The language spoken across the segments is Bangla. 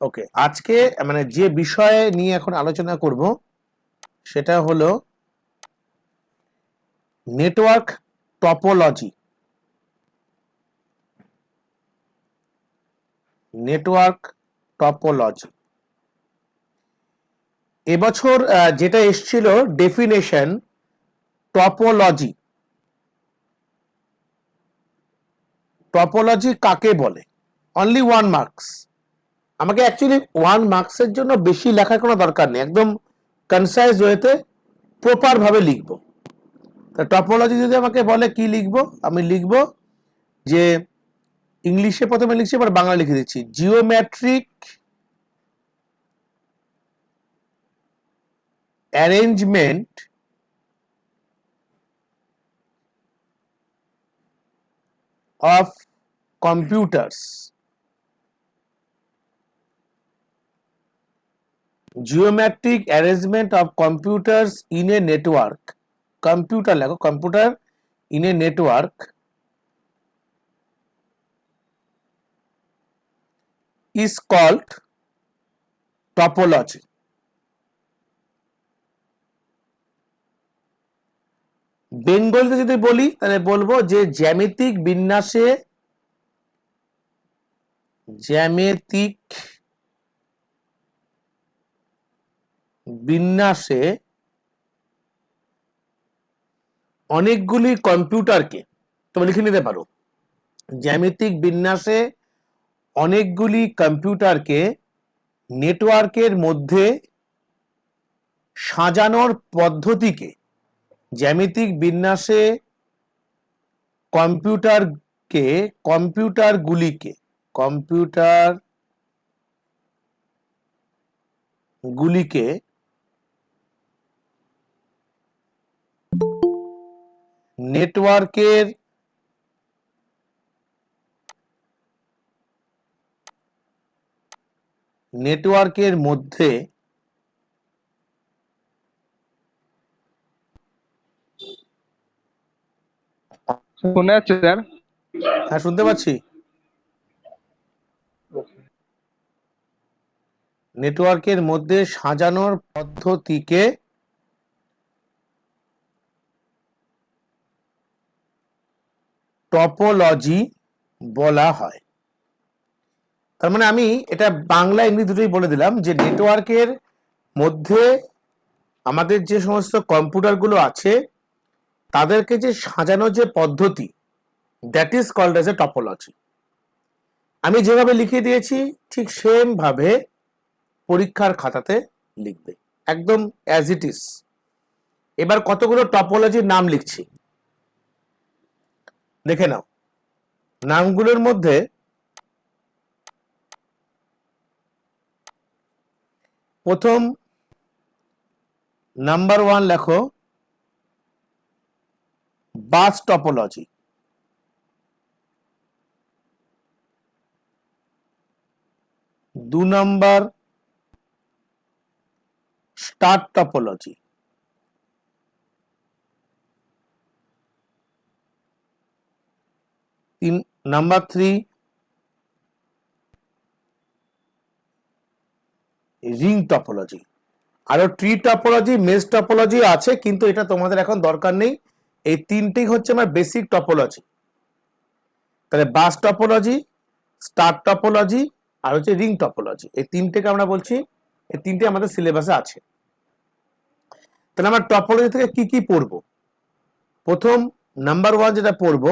ওকে, আজকে মানে যে বিষয়ে নিয়ে এখন আলোচনা করব সেটা হলো নেটওয়ার্ক টপোলজি। নেটওয়ার্ক টপোলজি এবছর যেটা এসেছিল ডেফিনেশন টপোলজি। টপোলজি কাকে বলে? Only 1 marks. আমাকে অ্যাকচুয়ালি 1 মার্কসের জন্য বেশি লেখার কোনো দরকার নেই, একদম কনসাইজ ওয়েতে প্রপার ভাবে লিখবো। তা টপোলজি যদি আমাকে বলে কি লিখবো, আমি লিখবো যে ইংলিশে প্রথমে লিখছি, এবার বাংলা লিখে দিচ্ছি, geometric arrangement of computers. Geometric arrangement of computers in a network. Computer লেখো, computer in a network is called topology. বেঙ্গলিতে যদি বলি তাহলে বলবো যে জ্যামিতিক বিন্যাসে অনেকগুলি কম্পিউটারকে, তুমি লিখে নিতে পারো, জ্যামিতিক বিন্যাসে অনেকগুলি কম্পিউটারকে নেটওয়ার্কের মধ্যে সাজানোর পদ্ধতিকে, জ্যামিতিক বিন্যাসে কম্পিউটারগুলিকে নেটওয়ার্কের মধ্যে শুনে যাচ্ছে স্যার? হ্যাঁ, শুনতে পাচ্ছি। নেটওয়ার্কের মধ্যে সাজানোর পদ্ধতিকে টপোলজি বলা হয়। তার মানে আমি এটা বাংলা ইংরেজি দুটোই বলে দিলাম যে নেটওয়ার্কের মধ্যে আমাদের যে সমস্ত কম্পিউটারগুলো আছে তাদেরকে যে সাজানোর যে পদ্ধতি, that is called as a topology. আমি যেভাবে লিখে দিয়েছি ঠিক সেম ভাবে পরীক্ষার খাতাতে লিখবে, একদম অ্যাজ ইট ইজ। এবার কতগুলো টপোলজির নাম লিখছি, দেখে নাও। নামগুলোর মধ্যে প্রথম নাম্বার 1 লেখো bus topology. 2 number star topology. 3 number ring topology. আরো ট্রি টপোলজি, মেজ টপোলজি আছে, কিন্তু এটা তোমাদের এখন দরকার নেই। এই তিনটেই হচ্ছে আমার বেসিক টপোলজি। তাহলে বাস টপোলজি, স্টার টপোলজি আর হচ্ছে রিং টপোলজি, এই তিনটেকে আমরা বলছি, এই তিনটে আমাদের সিলেবাসে আছে। তাহলে আমরা টপোলজি থেকে কি কি পড়বো? প্রথম নাম্বার 1 যেটা পড়বো,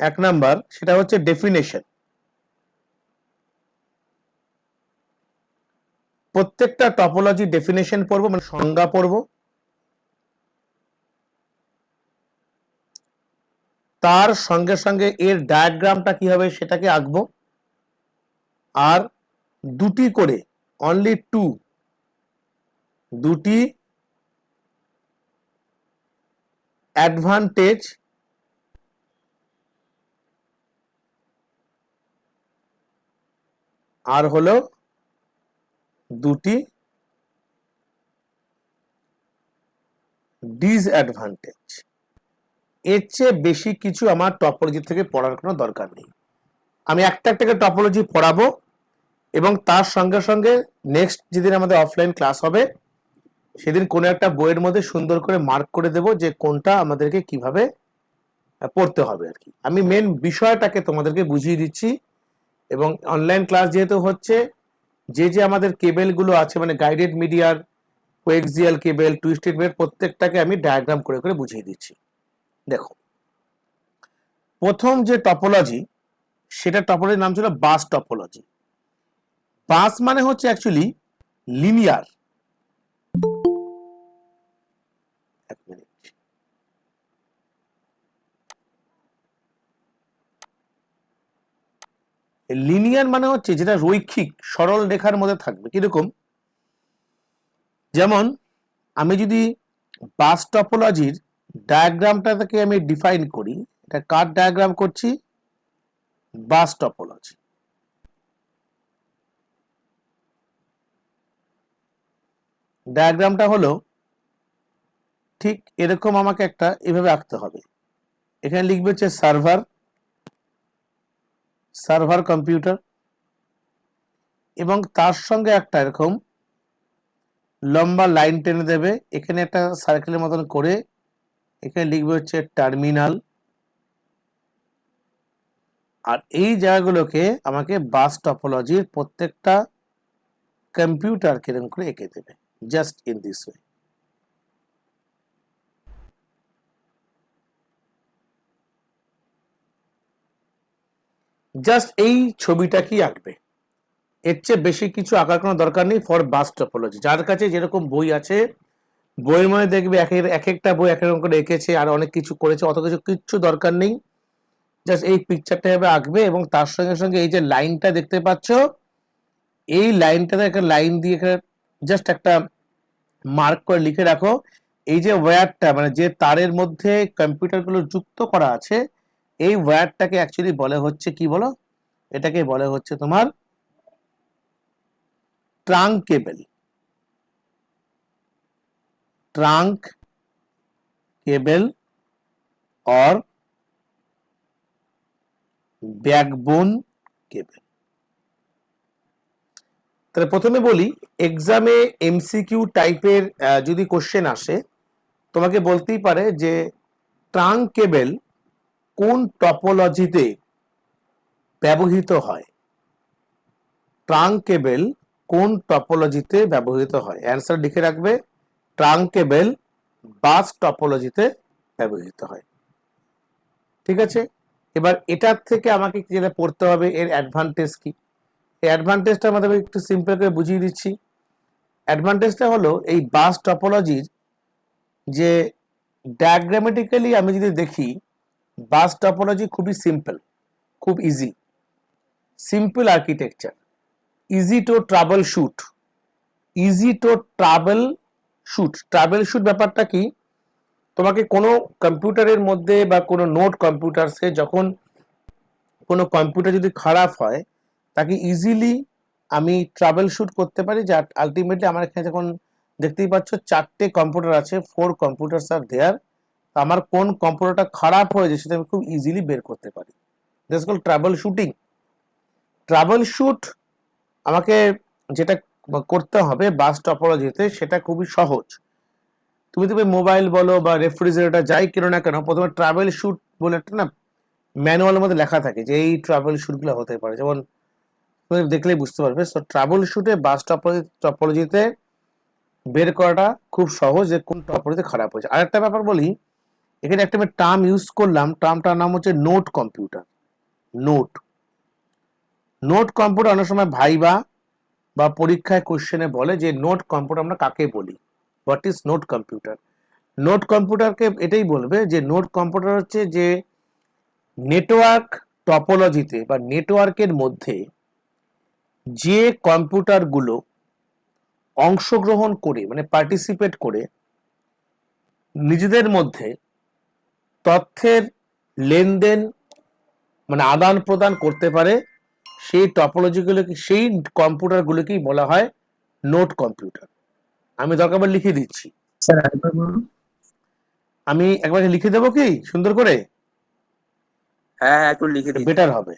1 নাম্বার, সেটা হচ্ছে ডেফিনেশন। প্রত্যেকটা টপোলজি ডেফিনেশন পড়বো, মানে সংজ্ঞা পড়বো। তার সঙ্গে সঙ্গে এর ডায়াগ্রামটা কি হবে সেটাকে আঁকবো। আর দুটি করে, অনলি 2টি অ্যাডভান্টেজ আর হলো 2টি ডিসঅ্যাডভান্টেজ। এর চেয়ে বেশি কিছু আমার টপোলজি থেকে পড়ার কোনো দরকার নেই। আমি একটা একটা টপোলজি পড়াবো এবং তার সঙ্গে সঙ্গে নেক্সট যেদিন আমাদের অফলাইন ক্লাস হবে সেদিন কোনো একটা বইয়ের মধ্যে সুন্দর করে মার্ক করে দেব যে কোনটা আমাদেরকে কিভাবে পড়তে হবে আর কি। আমি মেন বিষয়টাকে তোমাদেরকে বুঝিয়ে দিচ্ছি এবং অনলাইন ক্লাস যেহেতু হচ্ছে, যে আমাদের কেবেলগুলো আছে মানে গাইডেড মিডিয়ার, কোএক্সিয়াল কেবেল, টুইস্টেড কেবেল, প্রত্যেকটাকে আমি ডায়াগ্রাম করে করে বুঝিয়ে দিচ্ছি। দেখো, প্রথম যে টপোলজি, সেটা টপোলজির নাম ছিল বাস টপোলজি। বাস মানে হচ্ছে অ্যাকচুয়ালি লিনিয়ার। এক মিনিট, লিনিয়ার মানে হচ্ছে যেটা রৈখিক সরল রেখার মধ্যে থাকবে। কিরকম? যেমন আমি যদি বাস টপোলজির ডায়াগ্রামটাকে আমি ডিফাইন করি, এটা কার ডায়াগ্রাম করছি? Bus topology. ডায়াগ্রামটা হলো ঠিক এরকম, আমাকে একটা এভাবে আঁকতে হবে। এখানে লিখবে হচ্ছে সার্ভার কম্পিউটার, এবং তার সঙ্গে একটা এরকম লম্বা লাইন টেনে দেবে, এখানে একটা সার্কেলের মতন করে এখানে লিখবে হচ্ছে টার্মিনাল। আর এই জায়গাগুলোকে আমাকে বাস টপোলজির প্রত্যেকটা কম্পিউটার কিরকম করে এঁকে দেবে, just in this way. Just এই ছবিটা কি আঁকবে, এর চেয়ে বেশি কিছু আঁকার কোনো দরকার নেই ফর বাস টপোলজি। যার কাছে যেরকম বই আছে, বইয়ের মধ্যে দেখবে এক একটা বই এক রকম করে এঁকেছে আর অনেক কিছু করেছে, অত কিছু কিচ্ছু দরকার নেই। জাস্ট এই পিকচারটা এভাবে আঁকবে এবং তার সঙ্গে সঙ্গে এই যে লাইনটা দেখতে পাচ্ছ, এই লাইনটাতে একটা লাইন দিয়ে জাস্ট একটা মার্ক করে লিখে রাখো। এই যে ওয়্যারটা মানে যে তারের মধ্যে কম্পিউটারগুলো যুক্ত করা আছে, এই ওয়্যারটাকে অ্যাকচুয়ালি বলে হচ্ছে কি বলো? এটাকে বলে হচ্ছে তোমার ট্রাঙ্ক কেবল। ট্রাঙ্ক কেবল और ব্যাকবোন কেবল। তাহলে প্রথমে বলি, এক্সামে এমসিকিউ টাইপের যদি কোশ্চেন আসে, তোমাকে বলতেই পারে যে ট্রাঙ্ক কেবল কোন টপোলজিতে ব্যবহৃত হয়। ট্রাঙ্ক কেবল কোন টপোলজিতে ব্যবহৃত হয়? অ্যান্সার লিখে রাখবে, ট্রাঙ্ক কেবল বাস টপোলজিতে ব্যবহৃত হয়। ঠিক আছে, এবার এটার থেকে আমাকে যেটা পড়তে হবে, এর অ্যাডভান্টেজ কি? এই অ্যাডভান্টেজটা আমাদের একটু সিম্পল করে বুঝিয়ে দিচ্ছি। অ্যাডভান্টেজটা হলো এই বাস টপোলজির যে ডায়াগ্রামেটিক্যালি আমি যদি দেখি, বাস টপোলজি খুবই সিম্পল, খুব easy, simple architecture, easy to trouble shoot. Easy to trouble shoot, trouble shoot ব্যাপারটা কি? তোমাকে কোনো কম্পিউটারের মধ্যে বা কোনো নোট কম্পিউটারসে যখন কোনো কম্পিউটার যদি খারাপ হয়, তাকে ইজিলি আমি ট্রাবল শুট করতে পারি। যে আলটিমেটলি আমার এখানে যখন দেখতেই পাচ্ছ 4টে কম্পিউটার আছে, 4 কম্পিউটারস আর দেয়ার, আমার কোন কম্পিউটারটা খারাপ হয়েছে সেটা আমি খুব ইজিলি বের করতে পারি। This call trouble shooting. Trouble shoot আমাকে যেটা করতে হবে বাস টপোলজিতে, সেটা খুবই সহজ। তুমি মোবাইল বলো বা রেফ্রিজারেটর যাই কেনো না কেন, প্রথমে ট্রাভেল শুট বলে একটা না ম্যানুয়ালের মধ্যে লেখা থাকে যে এই ট্রাভেল শুটগুলো হতে পারে, যেমন তুমি দেখলেই বুঝতে পারবে। সো ট্রাভেল শুটে বাস টপোলজিতে বের করাটা খুব সহজ যে কোন টপোলজিতে খারাপ হয়েছে। আরেকটা ব্যাপার বলি, এখানে একটা আমি টার্ম ইউজ করলাম, টার্মটার নাম হচ্ছে note computer. Note note computer অনেক সময় ভাইবা বা পরীক্ষায় কোশ্চেনে বলে যে নোট কম্পিউটার আমরা কাকে বলি, what is node computer. Node কম্পিউটারকে এটাই বলবে যে নোট কম্পিউটার হচ্ছে যে নেটওয়ার্ক টপোলজিতে বা নেটওয়ার্কের মধ্যে যে কম্পিউটারগুলো অংশগ্রহণ করে মানে পার্টিসিপেট করে নিজেদের মধ্যে তথ্যের লেনদেন মানে আদান প্রদান করতে পারে, সেই টপোলজিগুলোকে, সেই কম্পিউটারগুলোকেই বলা হয় নোট কম্পিউটার। আমি দরকার পড়লে লিখে দিচ্ছি। স্যার আরেকবার বলুন। আমি একবার লিখে দেবো কি সুন্দর করে? হ্যাঁ হ্যাঁ একটু লিখে দিন। বেটার হবে।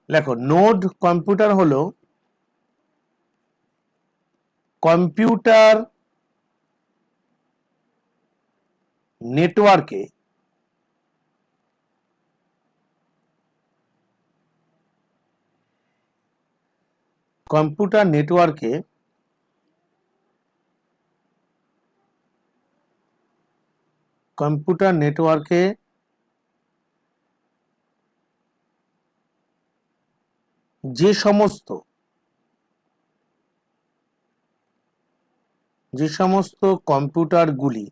দেখো নোড কম্পিউটার হলো কম্পিউটার নেটওয়ার্কে কম্পিউটার নেটওয়ার্কে কম্পিউটার নেটওয়ার্কে যে সমস্ত কম্পিউটারগুলি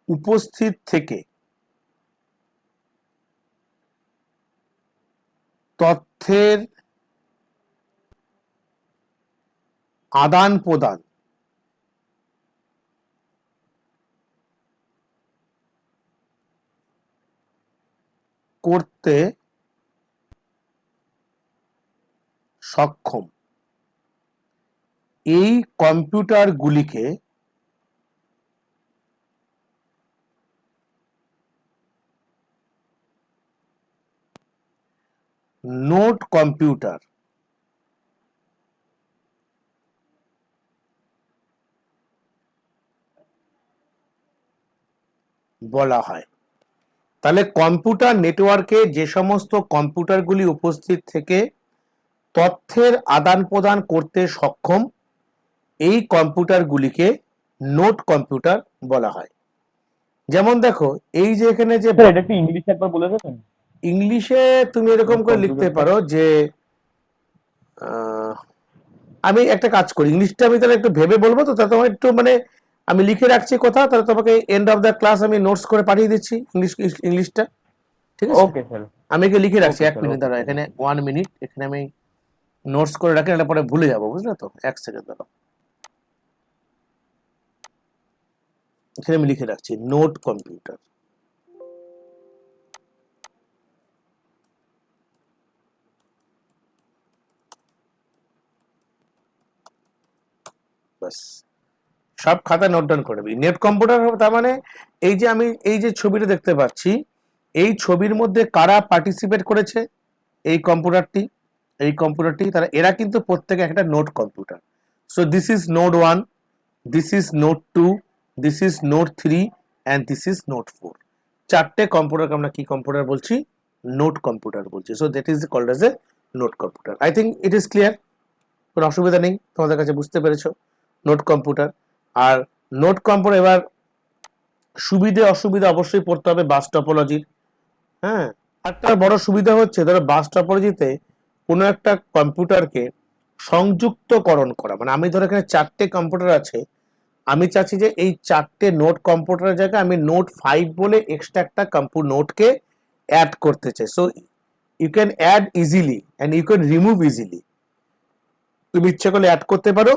উপস্থিত থেকে তথ্যের আদান প্রদান করতে সক্ষম এই কম্পিউটারগুলিকে নোড কম্পিউটার বলা হয়। তাহলে কম্পিউটার নেটওয়ার্কে যে সমস্ত কম্পিউটারগুলি উপস্থিত থেকে তথ্যের আদান প্রদান করতে সক্ষম এই কম্পিউটারগুলিকে নোড কম্পিউটার বলা হয়। যেমন দেখো এই যে এখানে যে স্যার এটা একটু ইংলিশে একবার বলে দেবেন? ইংলিশে তুমি এরকম করে লিখতে পারো যে আমি একটা কাজ করি, ইংলিশটা আমি তাহলে একটু ভেবে বলবো, তো তাহলে তোমার একটু মানে আমি লিখে রাখছি কথা, তাহলে তোমাকে এন্ড অফ দ্য ক্লাস আমি নোটস করে পাঠিয়ে দিচ্ছি ইংলিশটা, ঠিক আছে? Okay sir. আমি একে লিখে রাখছি, Okay, এক sir, মিনিট okay, দাঁড়াও, sir. এখানে 1 মিনিট এখানে আমি নোটস করে রাখি, এটা পরে ভুলে যাবো, বুঝলে তো? 1 সেকেন্ড দাঁড়াও, এখানে আমি লিখে রাখছি নোট কম্পিউটার। বাস, সব খাতা নোট ডাউন করে দিবি। নেট কম্পিউটার তার মানে এই যে আমি এই যে ছবিটা দেখতে পাচ্ছি, এই ছবির মধ্যে কারা পার্টিসিপেট করেছে, এই কম্পিউটারটি তারা এরা কিন্তু প্রত্যেকে একটা node computer. So this is node 1, this is node 2, this is node 3 and this is node 4। চারটে কম্পিউটারকে আমরা কি কম্পিউটার বলছি? নোট কম্পিউটার বলছি। So that is called as a node computer. I think it is clear, কোনো অসুবিধা নেই, তোমাদের কাছে বুঝতে পেরেছো নোট কম্পিউটার। আর নোট কম্পিউটার এবার সুবিধে অসুবিধা অবশ্যই পড়তে হবে বাস টপোলজির। হ্যাঁ, একটা বড় সুবিধা হচ্ছে ধরো বাস টপোলজিতে কোনো একটা কম্পিউটারকে সংযুক্তকরণ করা, মানে আমি ধরো এখানে চারটে কম্পিউটার আছে, আমি চাচ্ছি যে এই চারটে নোট কম্পিউটারের জায়গায় আমি নোট 5 বলে এক্সট্রা একটা নোটকে অ্যাড করতে চাই। So you can add easily and you can remove easily. তুমি ইচ্ছা করলে অ্যাড করতে পারো,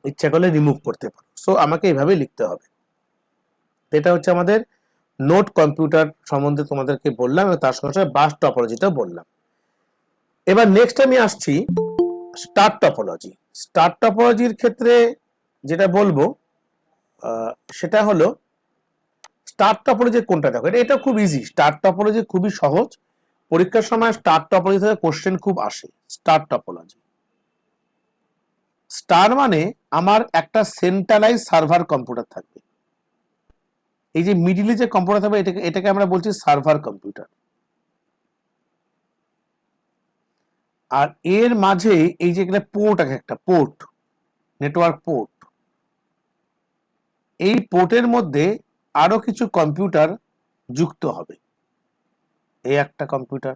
ইচ্ছা করলে রিমুভ করতে পারো। সো আমাকে এইভাবে লিখতে হবে। এটা হচ্ছে আমাদের নোট কম্পিউটার সম্বন্ধে তোমাদেরকে বললাম, এবং তার সঙ্গে সঙ্গে বাস টপোলজিটা বললাম। এবার নেক্সট আমি আসছি স্টার টপোলজি। স্টার টপোলজির ক্ষেত্রে যেটা বলবো সেটা হলো স্টার টপোলজি কোনটা, দেখো এটা খুব ইজি, স্টার টপোলজি খুবই সহজ, পরীক্ষার সময় স্টার টপোলজি থেকে কোশ্চেন খুব আসে। স্টার টপোলজি, স্টার মানে আমার একটা সেন্ট্রালাইজ সার্ভার কম্পিউটার থাকবে, এই যে মিডিলে যে কম্পিউটার থাকবে এটাকে আমরা বলছি সার্ভার কম্পিউটার। আর এর মাঝে এই যে পোর্ট আছে, একটা পোর্ট, নেটওয়ার্ক পোর্ট, এই পোর্টের মধ্যে আরো কিছু কম্পিউটার যুক্ত হবে। এই একটা কম্পিউটার,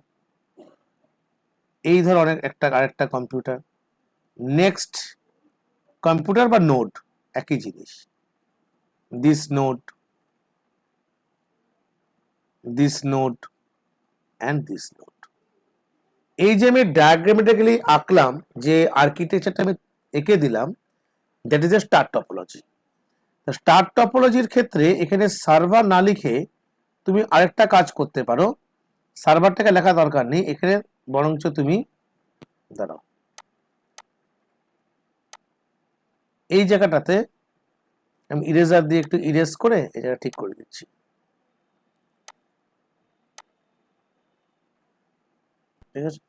এই ধর অনেক একটা আরেকটা কম্পিউটার, নেক্সট কম্পিউটার বা নোড একই জিনিস, this node, this node and this node. এই যে আমি ডায়াগ্রামেটিক্যালি আঁকলাম, যে আর্কিটেকচারটা আমি এঁকে দিলাম, that is a star topology. Star টপোলজির ক্ষেত্রে এখানে সার্ভার না লিখে তুমি আরেকটা কাজ করতে পারো, সার্ভারটাকে লেখা দরকার নেই এখানে, বরঞ্চ তুমি দাঁড়াও এই জায়গাটাতে আমি ইরেজার দিয়ে একটু ইরেজ করে এই জায়গা ঠিক করে দিচ্ছি। ঠিক আছে,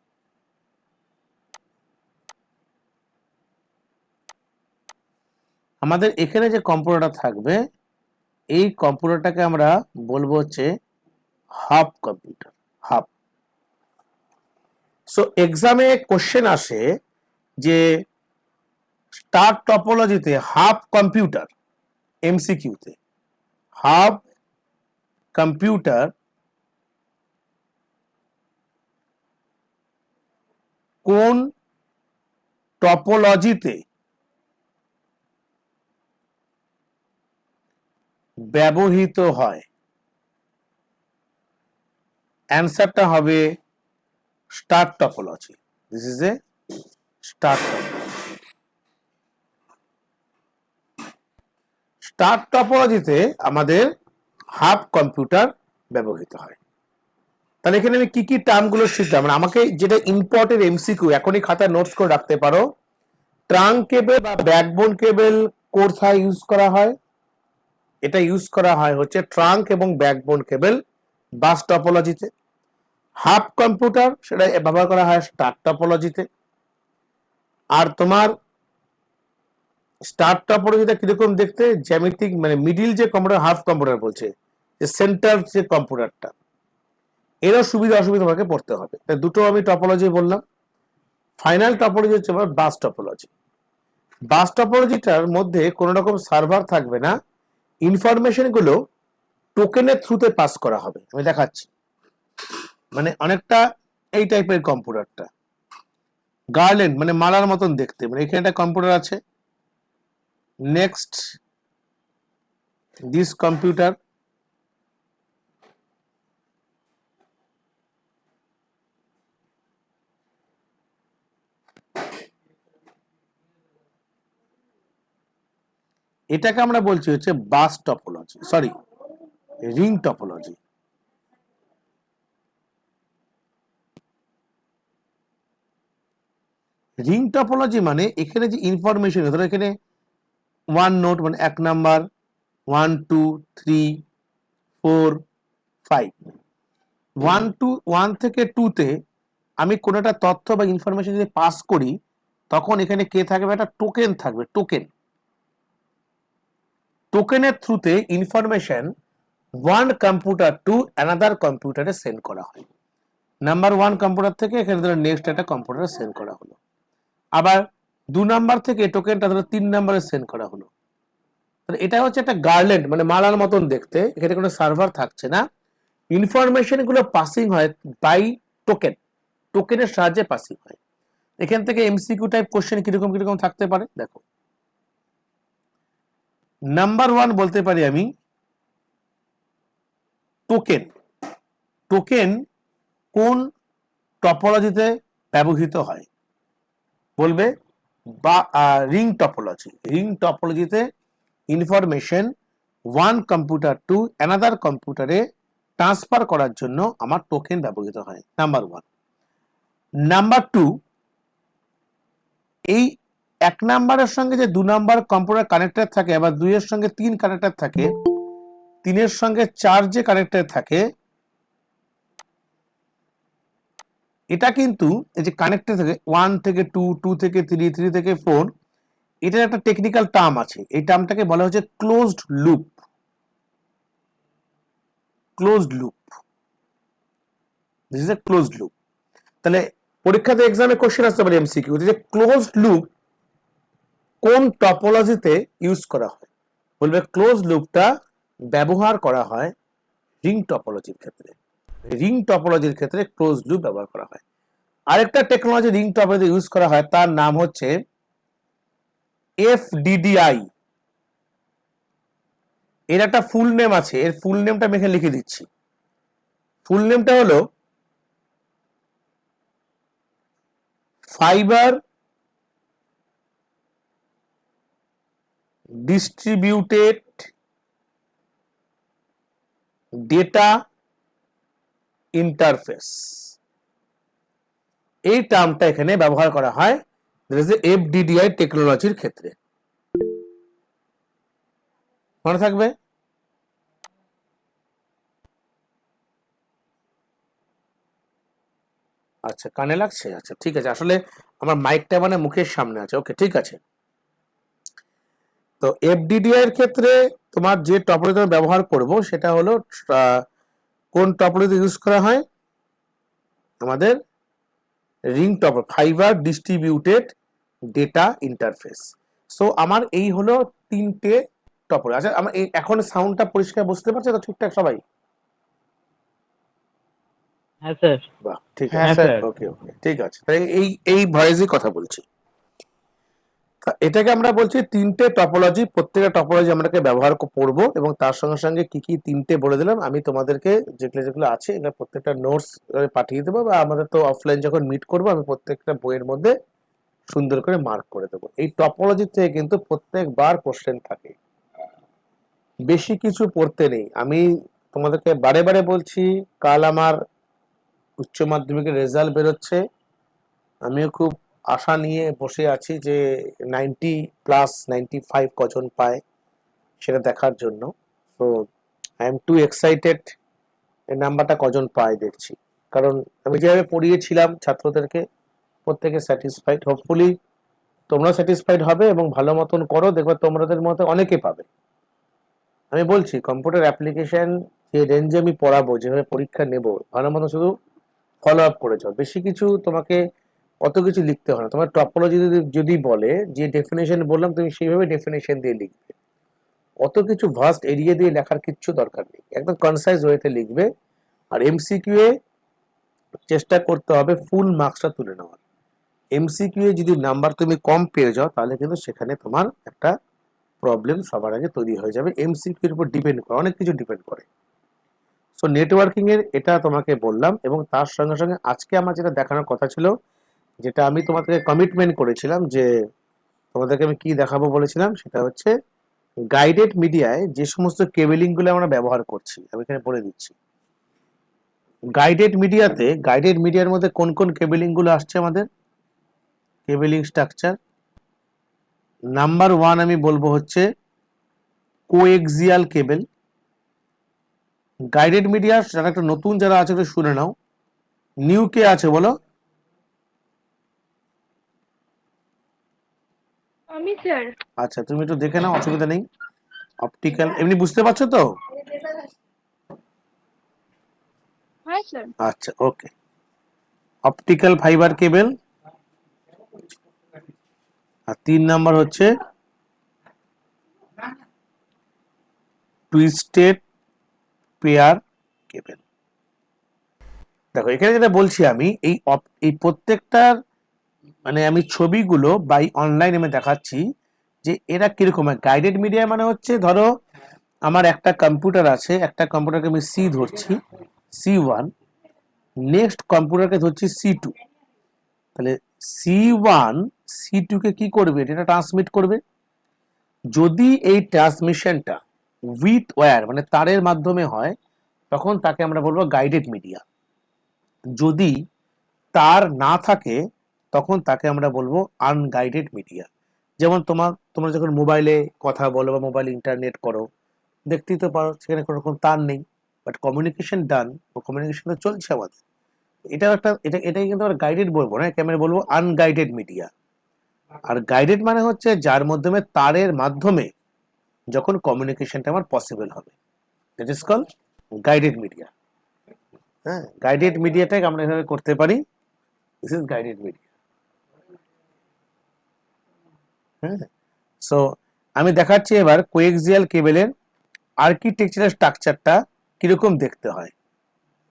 আমাদের এখানে যে কম্পিউটারটা থাকবে এই কম্পিউটারটাকে আমরা বলবো হচ্ছে হাব কম্পিউটার, হাব। সো এক্সামে কোশ্চেন আসে যে স্টার টপোলজিতে হাব কম্পিউটার, এমসিকিউতে হাব কম্পিউটার কোন টপোলজিতে ব্যবহৃত হয়? অ্যান্সারটা হবে star topology. This is a star topology. Star টপোলজিতে আমাদের হাব কম্পিউটার ব্যবহৃত হয়। তাহলে এখানে আমি কি কি টার্মগুলো শিখলাম, মানে আমাকে যেটা ইম্পর্টেন্ট এমসিকিউ এখনই খাতায় নোটস করে রাখতে পারো। ট্রাঙ্ক কেবল বা ব্যাকবোন কেবল কোথায় ইউজ করা হয়? এটা ইউজ করা হয় হচ্ছে ট্রাঙ্ক এবং ব্যাকবোন কেবল বাস টপোলজিতে। হাব কম্পিউটার সেটা ব্যবহার করা হয় স্টার টপোলজিতে। আর তোমার স্টার টপোলজিটা কিরকম দেখতে? জ্যামিতিক, মানে মিডিল যে কম্পিউটার, হাফ কম্পিউটার বলছে, যে সেন্টার যে কম্পিউটারটা, এরও সুবিধা অসুবিধা তোমাকে পড়তে হবে। দুটো আমি টপোলজি বললাম। ফাইনাল টপোলজি হচ্ছে আমার বাস টপোলজি। বাস টপোলজিটার মধ্যে কোনো রকম সার্ভার থাকবে না, ইনফরমেশন গুলো টোকেনের থ্রুতে পাস করা হবে। আমি দেখাচ্ছি, মানে অনেকটা এই টাইপের কম্পিউটারটা গার্ল্যান্ড, মানে মালার মতন দেখতে। মানে এখানে একটা কম্পিউটার আছে, নেক্সট দিস কম্পিউটার, এটাকে আমরা বলছি হচ্ছে bus topology, sorry ring topology. Ring topology মানে এখানে যে ইনফরমেশন, ধরো এখানে ওয়ান নোট মানে 1 নাম্বার, 1 2 3 4 5, 1 থেকে 2 তে আমি কোনো একটা তথ্য বা ইনফরমেশন যদি পাস করি, তখন এখানে কে থাকবে? একটা টোকেন থাকবে, টোকেন। টোকেনের থ্রুতে information one computer to another কম্পিউটারে সেন্ড করা হয়। নাম্বার 1 কম্পিউটার থেকে এখানে ধরো নেক্সট একটা কম্পিউটারে সেন্ড করা হলো। আবার 2 নাম্বার থেকে টোকেনটা ধরো 3 নাম্বারে সেন্ড করা হলো। এটা হচ্ছে একটা গার্ল্যান্ড, মানে মালার মতন দেখতে। এখানে কোনো সার্ভার থাকছে না, ইনফরমেশন গুলো পাসিং হয় বাই টোকেন, টোকেনের সাহায্যে পাসিং হয়। এখান থেকে এমসিকিউ টাইপ কোশ্চেন কিরকম কিরকম থাকতে পারে দেখো। নাম্বার 1 বলতে পারি আমি টোকেন, টোকেন কোন টপোলজিতে ব্যবহৃত হয়? বলবে বা রিং টপোলজি। রিং টপোলজিতে information one computer to another কম্পিউটারে ট্রান্সফার করার জন্য আমার টোকেন ব্যবহৃত হয়, নাম্বার 1। নাম্বার 2, এই 1 নাম্বারের সঙ্গে যে 2 নাম্বার কম্পিউটার কানেক্টেড থাকে, আবার 2 এর সঙ্গে 3 কানেক্টেড থাকে, 3 এর সঙ্গে 4 যে কানেক্টেড থাকে, এটা কিন্তু এই যে কানেক্টেড থাকে 1 থেকে 2, 2 থেকে 3, 3 থেকে 4, এটার একটা টেকনিক্যাল টার্ম আছে। এই টার্মটাকে বলা হচ্ছে closed loop. Closed loop, this is A closed loop. তাহলে পরীক্ষাতে এক্সামে কোশ্চেন আসতে পারে এমসিকিউ, যে ক্লোজড লুপ কোন টপোলজিতে ইউজ করা হয়? বলবে ক্লোজ লুপটা ব্যবহার করা হয় রিং টপোলজির ক্ষেত্রে। রিং টপোলজির ক্ষেত্রে ক্লোজ লুপ ব্যবহার করা হয়। আরেকটা টেকনোলজি রিং টপোলজি ইউজ করা হয়, তার নাম হচ্ছে এফডিডিআই। এর একটা ফুল নেম আছে, এর ফুল নেমটা আমি এখানে লিখে দিচ্ছি। ফুল নেমটা হলো ফাইবার ডিস্ট্রিবিউটেড ডেটা ইন্টারফেস। এই টার্মটা এখানে ব্যবহার করা হয় এফডিডিআই টেকনোলজির ক্ষেত্রে। মনে থাকবে? আচ্ছা, কানে লাগছে? আচ্ছা, ঠিক আছে। আসলে আমার মাইকটা মানে মুখের সামনে আছে। ওকে, ঠিক আছে। তো এফডিডিআই এর ক্ষেত্রে তোমার যে টপোলজি আমি ব্যবহার করব সেটা হলো কোন টপোলজি ইউজ করা হয়? আমাদের ring top, fibre distributed data interface. So আমার এই হলো তিনটে টপোলজি। আচ্ছা, আমার এখন সাউন্ডটা পরিষ্কার বুঝতে পারছো তো ঠিকঠাক সবাই? হ্যাঁ স্যার। বাহ, ঠিক হ্যাঁ আছে। স্যার। ওকে ওকে, ঠিক আছে। তাই এই ভয়েসই কথা বলছি। তা এটাকে আমরা বলছি তিনটে টপোলজি। প্রত্যেকটা টপোলজি আমরাকে ব্যবহার করব এবং তার সঙ্গে সঙ্গে কি কি তিনটে বলে দিলাম। আমি তোমাদেরকে যেগুলো যেগুলো আছে এগুলো প্রত্যেকটা নোটস পাঠিয়ে দেবো, বা আমাদের তো অফলাইন যখন মিট করবো আমি প্রত্যেকটা বইয়ের মধ্যে সুন্দর করে মার্ক করে দেবো। এই টপোলজি থেকে কিন্তু প্রত্যেকবার কোশ্চেন থাকে, বেশি কিছু পড়তে নেই। আমি তোমাদেরকে বারে বারে বলছি, কাল আমার উচ্চ মাধ্যমিকের রেজাল্ট বেরোচ্ছে। আমিও খুব আশা নিয়ে বসে আছি যে 90+, 95 কজন পায় সেটা দেখার জন্য। তো আই এম টু এক্সাইটেড এই নাম্বারটা কজন পায় দেখছি। কারণ আমি যেভাবে পড়িয়েছিলাম ছাত্রদেরকে, প্রত্যেকে স্যাটিসফাইড। হোপফুলি তোমরা স্যাটিসফাইড হবে এবং ভালো মতন করো, দেখবে তোমাদের মতো অনেকে পাবে। আমি বলছি কম্পিউটার অ্যাপ্লিকেশন যে রেঞ্জে আমি পড়াবো, যেভাবে পরীক্ষা নেব, ভালো মতো শুধু ফলো আপ করে যাও। বেশি কিছু তোমাকে অত কিছু লিখতে হয় না। তোমার টপোলজি যদি বলে যে ডেফিনেশন বললাম, তুমি সেইভাবে ডেফিনেশন দিয়ে লিখবে। অত কিছু ভাস্ট এরিয়া দিয়ে লেখার কিচ্ছু দরকার নেই, একদম কনসাইজ ওয়েতে লিখবে। আর এমসিকিউ এ চেষ্টা করতে হবে ফুল মার্কসটা তুলে নেওয়ার। এমসিকিউ এ যদি নাম্বার তুমি কম পেয়ে যাও তাহলে কিন্তু সেখানে তোমার একটা প্রবলেম সবার আগে তৈরি হয়ে যাবে। এমসিকিউ এর উপর ডিপেন্ড করে, অনেক কিছু ডিপেন্ড করে। সো নেটওয়ার্কিং এর এটা তোমাকে বললাম, এবং তার সঙ্গে সঙ্গে আজকে আমার যেটা দেখানোর কথা ছিল, যেটা আমি তোমাদেরকে কমিটমেন্ট করেছিলাম যে তোমাদেরকে আমি কি দেখাবো বলেছিলাম, সেটা হচ্ছে গাইডেড মিডিয়ায় যে সমস্ত কেবলিং গুলো আমরা ব্যবহার করছি। আমি এখানে বলে দিচ্ছি গাইডেড মিডিয়ার মধ্যে কোন কোন কেবলিং গুলো আসছে আমাদের। কেবলিং স্ট্রাকচার নাম্বার 1 আমি বলবো হচ্ছে কোএক্সিয়াল কেবল। গাইডেড মিডিয়া যারা একটা নতুন যারা আছে একটু শুনে নাও। নিউ কে আছে বলো? আমি স্যার। আচ্ছা, তুমি একটু দেখে নাও, অসুবিধা নেই। অপটিক্যাল এমনি বুঝতে পারছো তো? হ্যাঁ স্যার। আচ্ছা, ওকে। Optical fibre cable. আর 3 নাম্বার হচ্ছে টুইস্টেড পেয়ার কেবল। দেখো এখানে যেটা বলছি আমি, এই প্রত্যেকটার মানে আমি ছবিগুলো বাই অনলাইন আমি দেখাচ্ছি যে এরা কিরকম হয়। গাইডেড মিডিয়া মানে হচ্ছে, ধরো আমার একটা কম্পিউটার আছে, একটা কম্পিউটারকে আমি সি ধরছি, C1, নেক্সট কম্পিউটারকে ধরছি C2। তাহলে C1 C2 কে কি করবে, এটা ট্রান্সমিট করবে। যদি এই ট্রান্সমিশনটা উইথ ওয়্যার মানে তারের মাধ্যমে হয়, তখন তাকে আমরা বলবো গাইডেড মিডিয়া। যদি তার না থাকে তখন তাকে আমরা বলবো আনগাইডেড মিডিয়া। যেমন তোমরা যখন মোবাইলে কথা বলো বা মোবাইল ইন্টারনেট করো, দেখতেই তো পারো সেখানে কোনো রকম তার নেই, বাট কমিউনিকেশন ডান, ও কমিউনিকেশন তো চলছে আমাদের। এটাই কিন্তু আমরা গাইডেড বলবো না, একে আমরা বলবো আনগাইডেড মিডিয়া। আর গাইডেড মানে হচ্ছে যার মাধ্যমে তারের মাধ্যমে যখন কমিউনিকেশনটা আমার পসিবল হবে, that is call guided media. হ্যাঁ, গাইডেড মিডিয়াটাকে আমরা এভাবে করতে পারি, দিস ইজ গাইডেড মিডিয়া। হ্যাঁ, সো আমি দেখাচ্ছি এবার কোএক্সিয়াল কেবলের আর্কিটেকচারাল স্ট্রাকচারটা কিরকম দেখতে হয়।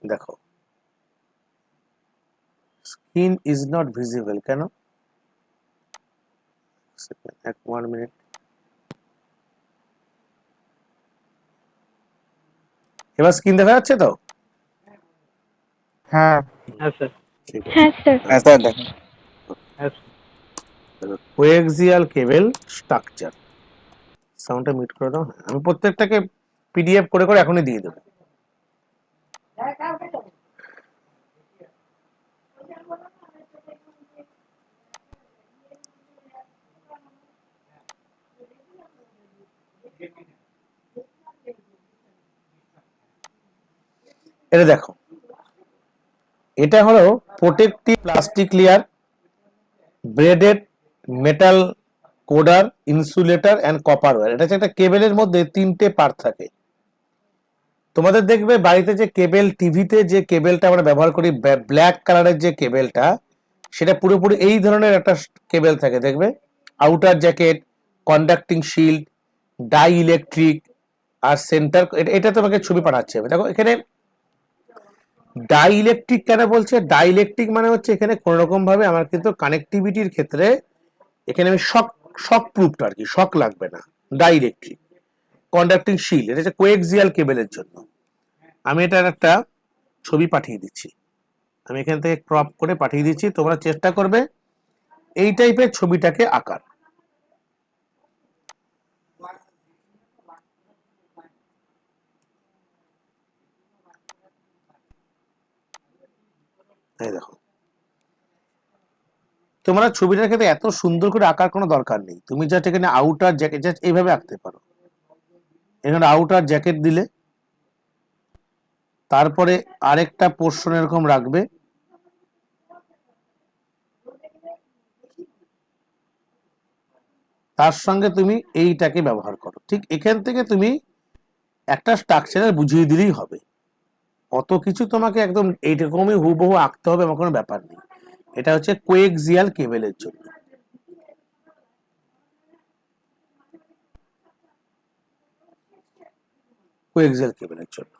দেখো, স্ক্রিন ইজ নট ভিজিবল কেন? 1 মিনিট। এবার স্ক্রিন দেখা যাচ্ছে তো? হ্যাঁ হ্যাঁ স্যার। ঠিক আছে। হ্যাঁ স্যার। হ্যাঁ স্যার দেখেন। হ্যাঁ স্যার। কোএক্সিয়াল কেবল স্ট্রাকচার, সাউন্ডটা মিউট করে দাও। হ্যাঁ, আমি প্রত্যেকটাকে পিডিএফ করে করে এখনই দিয়ে দেবো। এটা দেখো, এটা হলো protective plastic layer, braided metal coder, insulator and copper wire. এটা হচ্ছে একটা কেবেলের মধ্যে তিনটে পার্ট থাকে। তোমাদের দেখবে বাড়িতে যে কেবেল, টিভিতে যে কেবেলটা আমরা ব্যবহার করি, ব্ল্যাক কালারের যে কেবেলটা, সেটা পুরোপুরি এই ধরনের একটা কেবেল থাকে দেখবে। Outer jacket, conducting shield, die electric আর সেন্টার। এটা তোমাকে ছবি পাঠাচ্ছে আমি। দেখো এখানে ডাই ইলেকট্রিক কেন বলছে? ডাই ইলেকট্রিক মানে হচ্ছে এখানে কোন রকম ভাবে আমার কিন্তু কানেক্টিভিটির ক্ষেত্রে এখানে আমি শক প্রুফড আর কি, শক লাগবে না। Die electric. কন্ডাক্টিং শিল্ড, এটা হচ্ছে কোএক্সিয়াল কেবেলের জন্য। আমি এটার একটা ছবি পাঠিয়ে দিচ্ছি, আমি এখান থেকে ক্রপ করে পাঠিয়ে দিচ্ছি, তোমরা চেষ্টা করবে এই টাইপের ছবিটাকে আঁকার। এই দেখো, তোমরা ছবিটার ক্ষেত্রে এত সুন্দর করে আঁকার কোনো দরকার নেই, তুমি জাস্ট এখানে আউটার জ্যাকেট জাস্ট এইভাবে আঁকতে পারো। এখানে আউটার জ্যাকেট দিলে, তারপরে আরেকটা পোর্শন এরকম রাখবে, তার সঙ্গে তুমি এইটাকে ব্যবহার করো। ঠিক এখান থেকে তুমি একটা স্ট্রাকচার বুঝিয়ে দিলেই হবে। অত কিছু তোমাকে একদম এইরকমই হুবহু আঁকতে হবে এমন কোনো ব্যাপার নেই। এটা হচ্ছে কোএক্সিয়াল কেবেলের জন্য। কোএক্সিয়াল কেবেলের জন্য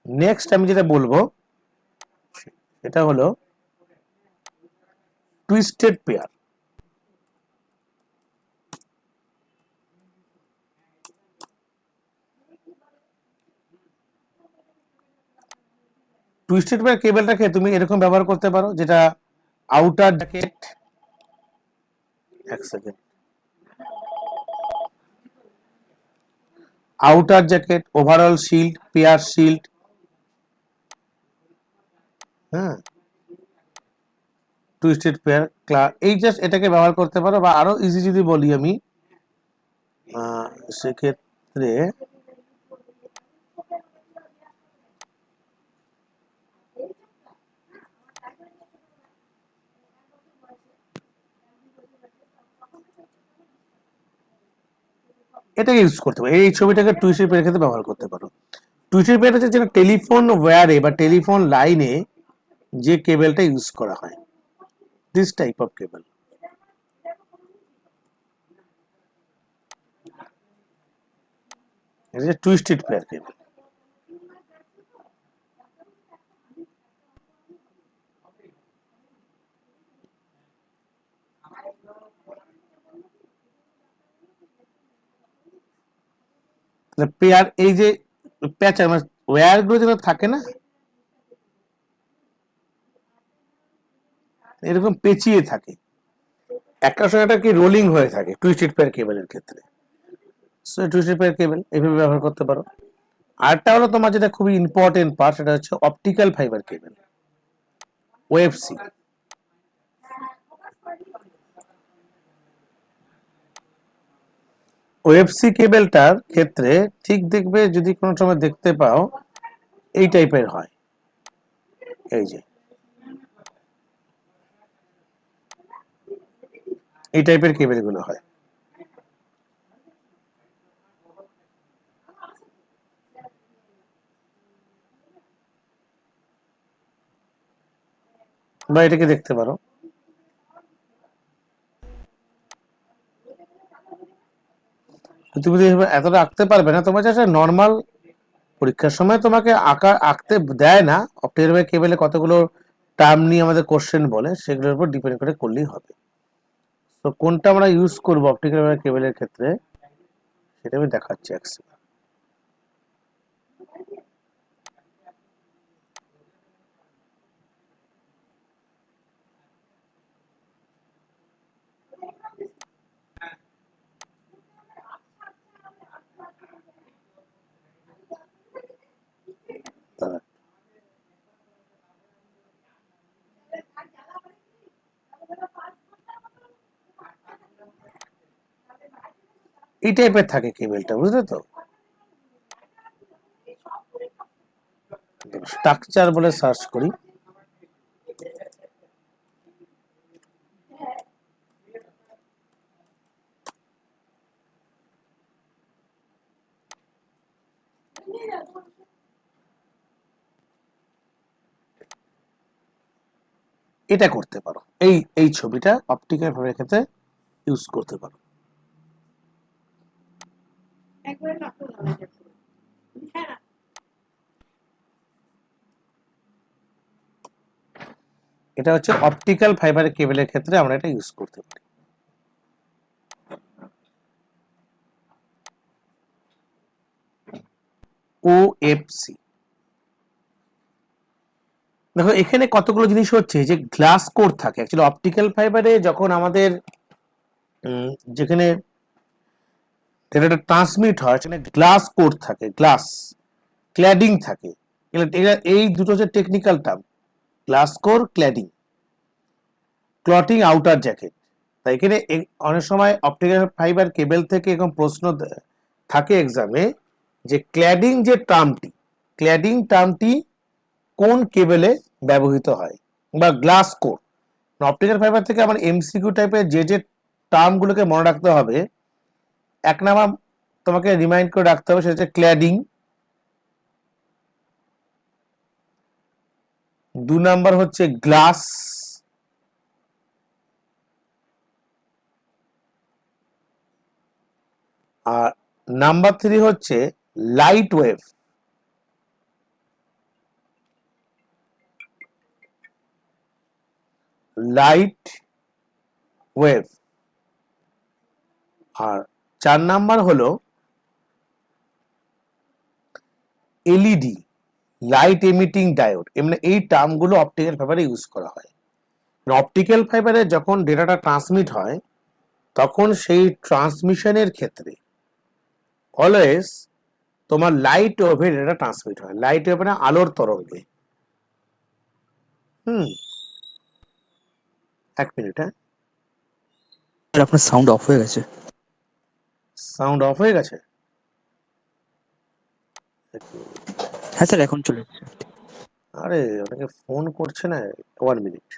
নেক্সট আমি যেটা বলবো সেটা হলো টুইস্টেড পেয়ার। টুইস্টেড পেয়ার কেবেলটাকে তুমি এরকম ব্যবহার করতে পারো, যেটা আউটার জ্যাকেট, এক second, outer jacket, overall shield, pair shield, হ্যাঁ, টুইস্টেড পেয়ার এই জাস্ট এটাকে ব্যবহার করতে পারো। বা আরো ইজি যদি বলি আমি, সেক্ষেত্রে এটাকে ইউজ করতে পারো। এই ছবিটাকে টুইস্টেড পেয়ার ক্ষেত্রে ব্যবহার করতে পারো। টুইস্টেড পেয়ার হচ্ছে যেটা টেলিফোন ওয়্যারে বা টেলিফোন লাইনে যে কেবেলটা ইউজ করা হয়, দিস টাইপ অফ কেবল। এটা হচ্ছে টুইস্টেড পেয়ার কেবল। পেয়ার এই যে প্যাচ আমার ওয়্যার গুলো যেটা থাকে না, এরকম পেঁচিয়ে থাকে, একটা সময় একটা কি রোলিং হয়ে থাকে টুইস্টেড পেয়ার কেবলের ক্ষেত্রে। সো টুইস্টেড পেয়ার কেবল এইভাবে ব্যবহার করতে পারো। আরটা হলো তোমার যেটা খুবই ইম্পর্টেন্ট পার্ট, সেটা হচ্ছে optical fibre cable, OFC. OFC কেবলটার ক্ষেত্রে ঠিক দেখবে, যদি কোনো সময় দেখতে পাও এই টাইপের হয়, এই যে এই টাইপের কেবল গুলো হয়। বা এটাকে দেখতে পারো। তুমি এতটা আঁকতে পারবে না, তোমার জাস্ট নর্মাল পরীক্ষার সময় তোমাকে আঁকতে দেয় না। অপটিক্যাল কেবলে কতগুলো টার্ম নিয়ে আমাদের কোশ্চেন বলে, সেগুলোর উপর ডিপেন্ড করে করলেই হবে। তো কোনটা আমরা ইউজ করব অপটিক্যাল কেবলের ক্ষেত্রে সেটা আমি দেখাচ্ছি এক সেকেন্ড। দাঁড়া। এই টাইপের থাকে কেবলটা, বুঝলে তো? স্ট্রাকচার বলে সার্চ করি। এটা করতে পারো, এই ছবিটা অপটিক্যাল ফাইবারের ক্ষেত্রে ইউজ করতে পারো। এটা হচ্ছে অপটিক্যাল ফাইবারের কেবলের ক্ষেত্রে আমরা এটা ইউজ করতে পারি। ওএফসি, দেখো এখানে কতগুলো জিনিস হচ্ছে যে গ্লাস কোর থাকে। অ্যাকচুয়ালি অপটিক্যাল ফাইবারে যখন আমাদের যেখানে ডেটাটা ট্রান্সমিট হয় সেখানে গ্লাস কোর থাকে, গ্লাস ক্ল্যাডিং থাকে। এই দুটো হচ্ছে technical term, glass core, cladding, clotting outer jacket. তাই এখানে অনেক সময় অপটিক্যাল ফাইবার কেবল থেকে এরকম প্রশ্ন থাকে এক্সামে যে ক্ল্যাডিং যে টার্মটি, ক্ল্যাডিং টার্মটি কোন কেবলে ব্যবহৃত হয়, বা গ্লাস কোর। অপটিক্যাল ফাইবার থেকে আমার এমসিকিউ টাইপের যে টার্মগুলোকে মনে রাখতে হবে, এক নাম্বার তোমাকে রিমাইন্ড করে রাখতে হবে সেটা হচ্ছে ক্ল্যাডিং, 2 নাম্বার হচ্ছে গ্লাস, আর নাম্বার 3 হচ্ছে লাইট ওয়েভ। Light wave. আর 4 নাম্বার হলো এলইডি, লাইট এমিটিং ডায়োড। এমনি এই টার্মগুলো অপটিক্যাল ফাইবারে ইউজ করা হয়। অপটিক্যাল ফাইবারে যখন ডেটাটা ট্রান্সমিট হয় তখন সেই ট্রান্সমিশনের ক্ষেত্রে অলওয়েজ তোমার লাইট ওয়েভে ডেটা ট্রান্সমিট হয়, লাইট ওয়েভ মানে আলোর তরঙ্গে। এক মিনিট, হ্যাঁ, আপনার সাউন্ড অফ হয়ে গেছে। সাউন্ড অফ হয়ে গেছে। হ্যাঁ স্যার, এখন চলে এসেছে। আরে ওটাকে ফোন করছে না, 1 মিনিট।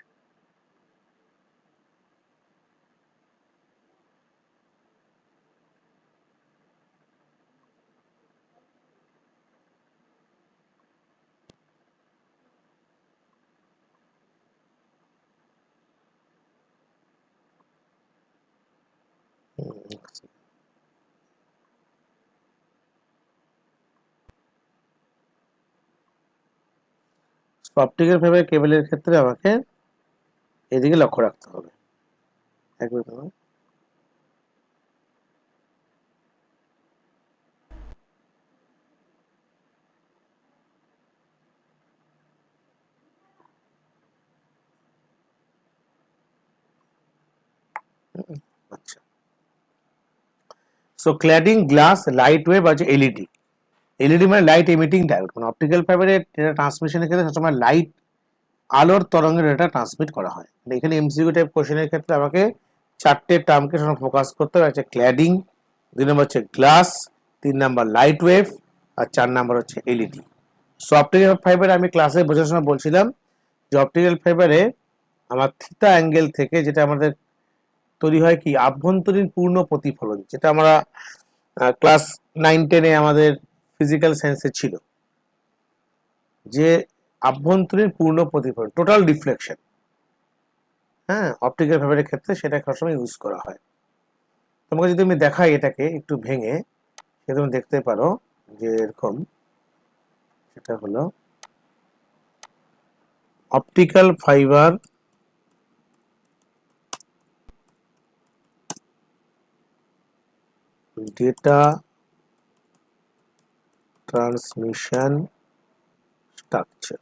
অপটিক্যাল ফাইবার কেবলের ক্ষেত্রে আমাকে এদিকে লক্ষ্য রাখতে হবে। এক মিনিট, আচ্ছা। So cladding, glass, light wave আছে এলইডি। এলইডি মানে লাইট এমিটিং ডায়োড। মানে অপটিক্যাল ফাইবারের ডেটা ট্রান্সমিশনের ক্ষেত্রে সবসময় লাইট, আলোর তরঙ্গের ডেটা ট্রান্সমিট করা হয়। এখানে এমসিকিউ টাইপ কোশ্চেনের ক্ষেত্রে আমাকে 4টে টার্মকে ফোকাস করতে হবে। আছে ক্ল্যাডিং, 2 নম্বর হচ্ছে গ্লাস, 3 নাম্বার লাইট ওয়েভ, আর 4 নাম্বার হচ্ছে এলইডি। সো অপটিক্যাল ফাইবারে আমি ক্লাসে বোঝার সময় বলছিলাম যে অপটিক্যাল ফাইবারে আমার থিটা অ্যাঙ্গেল থেকে যেটা আমাদের তৈরি হয় কি আভ্যন্তরীণ পূর্ণ প্রতিফলন, যেটা আমরা ক্লাস 9-10-এ আমাদের ফিজিক্যাল সায়েন্সে ছিল, যে আভ্যন্তরীণ পূর্ণ প্রতিফলন, টোটাল রিফ্লেকশন। হ্যাঁ, অপটিক্যাল ফাইবারের ক্ষেত্রে সেটা সবসময় ইউজ করা হয়। তোমাকে যদি আমি দেখাই এটাকে একটু ভেঙে, সে তুমি দেখতে পারো যে এরকম, সেটা হলো optical fibre data transmission structure.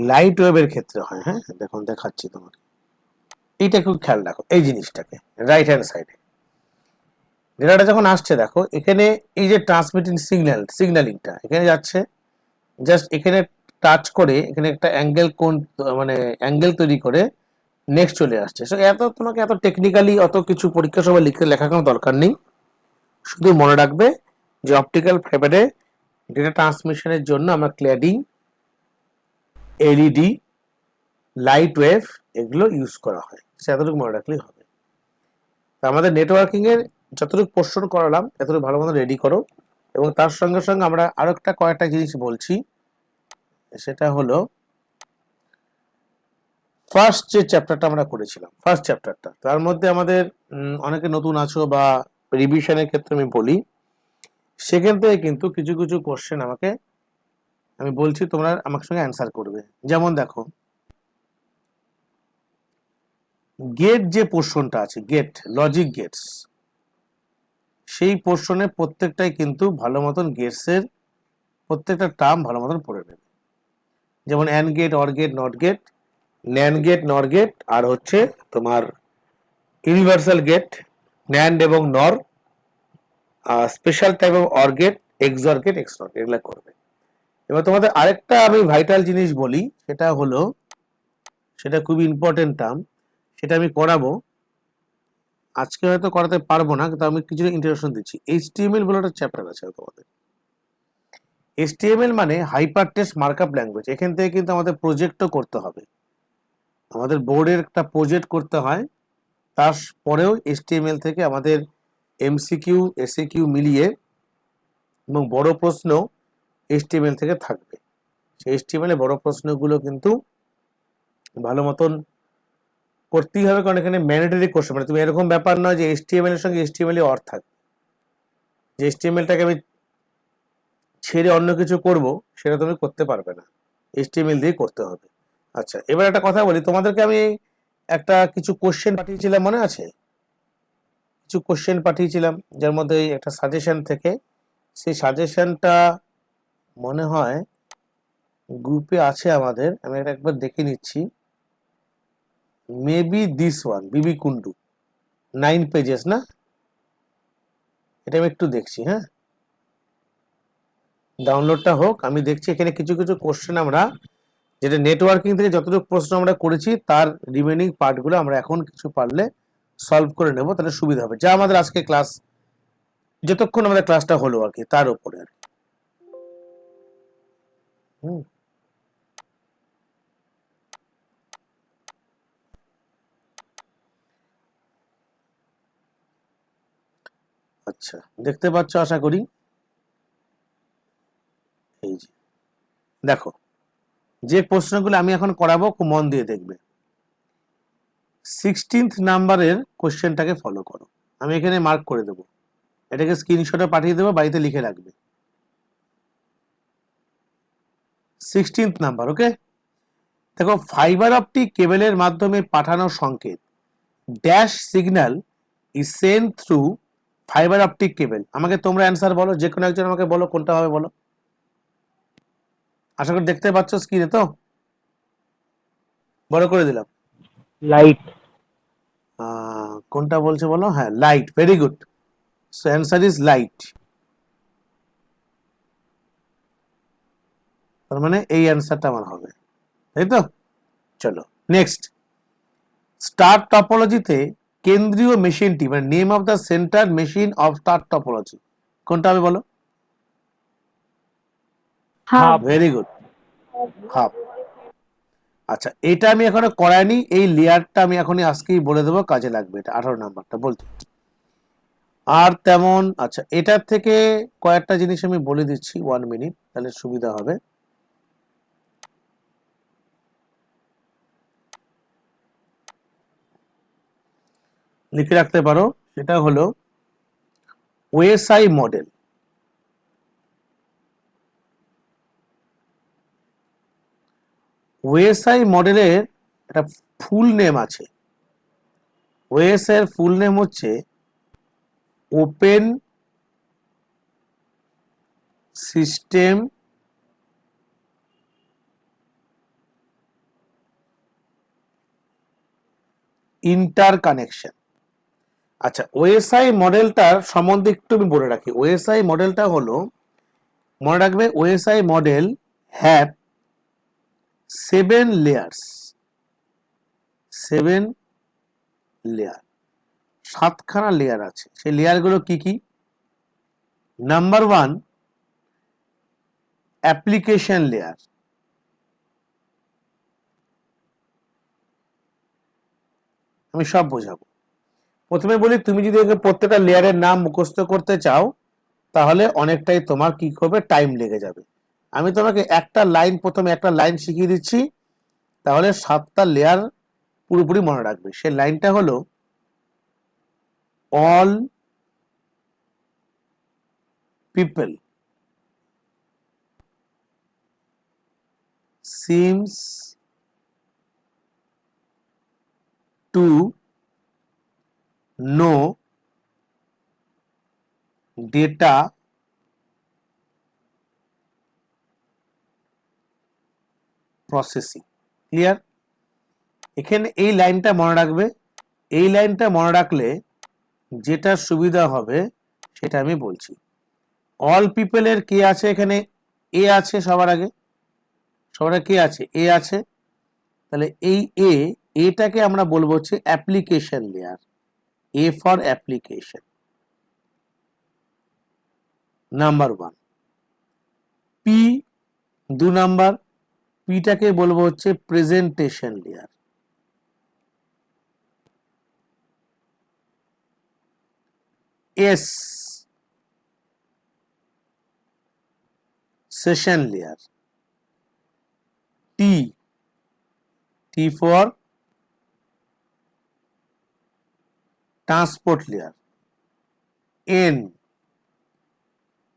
Light ওয়েভের ক্ষেত্রে হয়। হ্যাঁ, দেখুন দেখাচ্ছি তোমাকে, এইটা খুব খেয়াল রাখো, এই জিনিসটাকে রাইট হ্যান্ড সাইডে ডেটাটা যখন আসছে, দেখো এখানে এই যে ট্রান্সমিটিং সিগন্যালিংটা এখানে যাচ্ছে, জাস্ট এখানে টাচ করে এখানে একটা অ্যাঙ্গেল কোণ মানে অ্যাঙ্গেল তৈরি করে নেক্সট চলে আসছে। সো তোমাকে এত টেকনিক্যালি অত কিছু পরীক্ষা সবাই লেখা কোনো দরকার নেই। শুধু মনে রাখবে যে অপটিক্যাল ফাইবারে ডেটা ট্রান্সমিশনের জন্য আমরা ক্ল্যাডিং, এলইডি, লাইট ওয়েভ এগুলো ইউজ করা হয়, সেতটুকু মনে রাখলেই হবে। আমাদের নেটওয়ার্কিং এর যতটুকু পোর্শন করালাম এতটুকু ভালো মতো রেডি করো, এবং তার সঙ্গে সঙ্গে আমরা আরো কয়েকটা জিনিস বলছি। সেটা হলো ফার্স্ট যে চ্যাপ্টারটা আমরা করেছিলাম, ফার্স্ট চ্যাপ্টারটা, তার মধ্যে আমাদের অনেকে নতুন আছো বা রিভিশনের ক্ষেত্রে আমি বলি, সেখান থেকে কিন্তু কিছু কিছু কোশ্চেন আমি বলছি, তোমরা আমার সঙ্গে অ্যান্সার করবে। যেমন দেখো, গেট যে পোর্শনটা আছে, গেট লজিক গেটস, সেই পোর্শনে প্রত্যেকটাই কিন্তু ভালো মতন গেটসের প্রত্যেকটা টার্ম ভালো মতন পড়ে নেবে। যেমন AND gate, OR gate, NOT gate, NAND gate, NOR gate, আর হচ্ছে তোমার ইউনিভার্সাল গেট, ন্যান্ড এবং NOR, special type of OR gate, XOR gate, XNOR, এগুলা করবে। এবার তোমাদের আরেকটা আমি ভাইটাল জিনিস বলি, সেটা হলো, সেটা খুবই ইম্পর্টেন্ট টার্ম, সেটা আমি করাবো আজকে, হয়তো করাতে পারবো না, কিন্তু আমি কিছু ইন্ট্রোডাকশন দিচ্ছি। HTML বলে একটা চ্যাপ্টার আছে তোমাদের। HTML মানে হাইপার টেক্সট মার্কআপ ল্যাঙ্গুয়েজ। এখান থেকে কিন্তু আমাদের প্রজেক্টও করতে হবে, আমাদের বোর্ডের একটা প্রজেক্ট করতে হয়। তারপরেও HTML থেকে আমাদের MCQ, SAQ মিলিয়ে এবং বড় প্রশ্ন HTML থেকে থাকবে। সেই HTML এ বড় প্রশ্নগুলো কিন্তু ভালো মতন করতেই হবে, কারণ এখানে ম্যান্ডেটরি কোশ্চেন, মানে তুমি এরকম ব্যাপার নয় যে HTML এর সঙ্গে HTML এ অর্থ থাকবে, যে HTML-টাকে আমি ছেড়ে অন্য কিছু করব সেটা তুমি করতে পারবে না, HTML দিয়ে করতে হবে। আচ্ছা, এবার একটা কথা বলি, তোমাদেরকে আমি একটা কিছু কোশ্চেন পাঠিয়েছিলাম, মনে আছে? কিছু কোশ্চেন পাঠিয়েছিলাম, যার মধ্যে একটা সাজেশন থেকে, সেই সাজেশনটা মনে হয় গ্রুপে আছে আমাদের, আমি এটা একবার দেখে নিচ্ছি। Maybe this one, Bibi Kundu, 9 pages না? এটা আমি একটু দেখছি, হ্যাঁ, ডাউনলোডটা হোক, আমি দেখছি। এখানে কিছু কিছু কোশ্চেন আমরা, যেটা নেটওয়ার্কিং থেকে যতটুকু প্রশ্ন আমরা করেছি তার রিমেনিং পার্টগুলো আমরা এখন কিছু পারলে সলভ করে নেব, তাহলে সুবিধা হবে, যা আমাদের আজকে ক্লাস, যতক্ষণ আমাদের ক্লাসটা হলো আর কি, তার উপরে আর কি। আচ্ছা, দেখতে পাচ্ছ আশা করি। এই যে দেখো, যে প্রশ্নগুলো আমি এখন করাবো খুব মন দিয়ে দেখবে। 16th নাম্বারের কোশ্চেনটাকে ফলো করো, আমি এখানে মার্ক করে দেবো, এটাকে স্ক্রিনশটে পাঠিয়ে দেবো, বাড়িতে লিখে রাখবে। 16th নাম্বার, ওকে? দেখো, ফাইবার অপটিক কেবলের মাধ্যমে পাঠানো সংকেত dash signal is sent through fibre optic cable. আমাকে তোমরা অ্যান্সার বলো, যে কোনো একজন আমাকে বলো কোনটা হবে, বলো। আশা করি দেখতে পাচ্ছ স্ক্রিনে, তো বড় করে দিলাম। লাইট। কোনটা বলছে বলো? হ্যাঁ, light, very good. So answer is light. তার মানে এই অ্যান্সারটা আমার হবে, তাই তো? চলো নেক্সট। স্টার টপোলজিতে কেন্দ্রীয় মেশিনটি, মানে name of the centre machine of star topology, কোনটা হবে বলো? হাফ। Very good, half. আচ্ছা, এটা আমি এখনো করাইনি, এই লেয়ারটা আমি এখনই আজকেই বলে দেবো, কাজে লাগবে। এটা 18 নাম্বারটা বলতে আর তেমন। আচ্ছা, এটার থেকে কয়েকটা জিনিস আমি বলে দিচ্ছি, 1 মিনিট, তাহলে সুবিধা হবে। লিখে রাখতে পারো, সেটা হলো ওএসআই মডেল। ওএসআই মডেলের একটা ফুল নেম আছে। ওএসআই এর ফুল নেম হচ্ছে ওপেন সিস্টেম ইন্টারকানেকশন। আচ্ছা, ওএসআই মডেলটার সম্বন্ধে একটু আমি বলে রাখি। ওএসআই মডেলটা হলো, মনে রাখবে, OSI model have 7 layers, 7 layer, 7খানা লেয়ার আছে। সেই লেয়ারগুলো কি কি? Number 1 application layer. আমি সব বোঝাবো। প্রথমে বলি, তুমি যদি প্রত্যেকটা লেয়ারের নাম মুখস্থ করতে চাও তাহলে অনেকটাই তোমার কি করবে, টাইম লেগে যাবে। আমি তোমাকে প্রথমে একটা লাইন শিখিয়ে দিচ্ছি, তাহলে 7টা লেয়ার পুরোপুরি মনে রাখবে। সেই লাইনটা হলো, all people seems to know data processing. Clear? এখানে এই লাইনটা মনে রাখবে। এই লাইনটা মনে রাখলে যেটা সুবিধা হবে সেটা আমি বলছি। অল পিপলের কে আছে এখানে? এ আছে সবার আগে। সবার আগে কে আছে? এ আছে। তাহলে এই এটাকে আমরা বলবো হচ্ছে application layer. A for application, number 1। P 2 number, পিটাকে বলবো হচ্ছে presentation layer. S session layer. T for transport layer.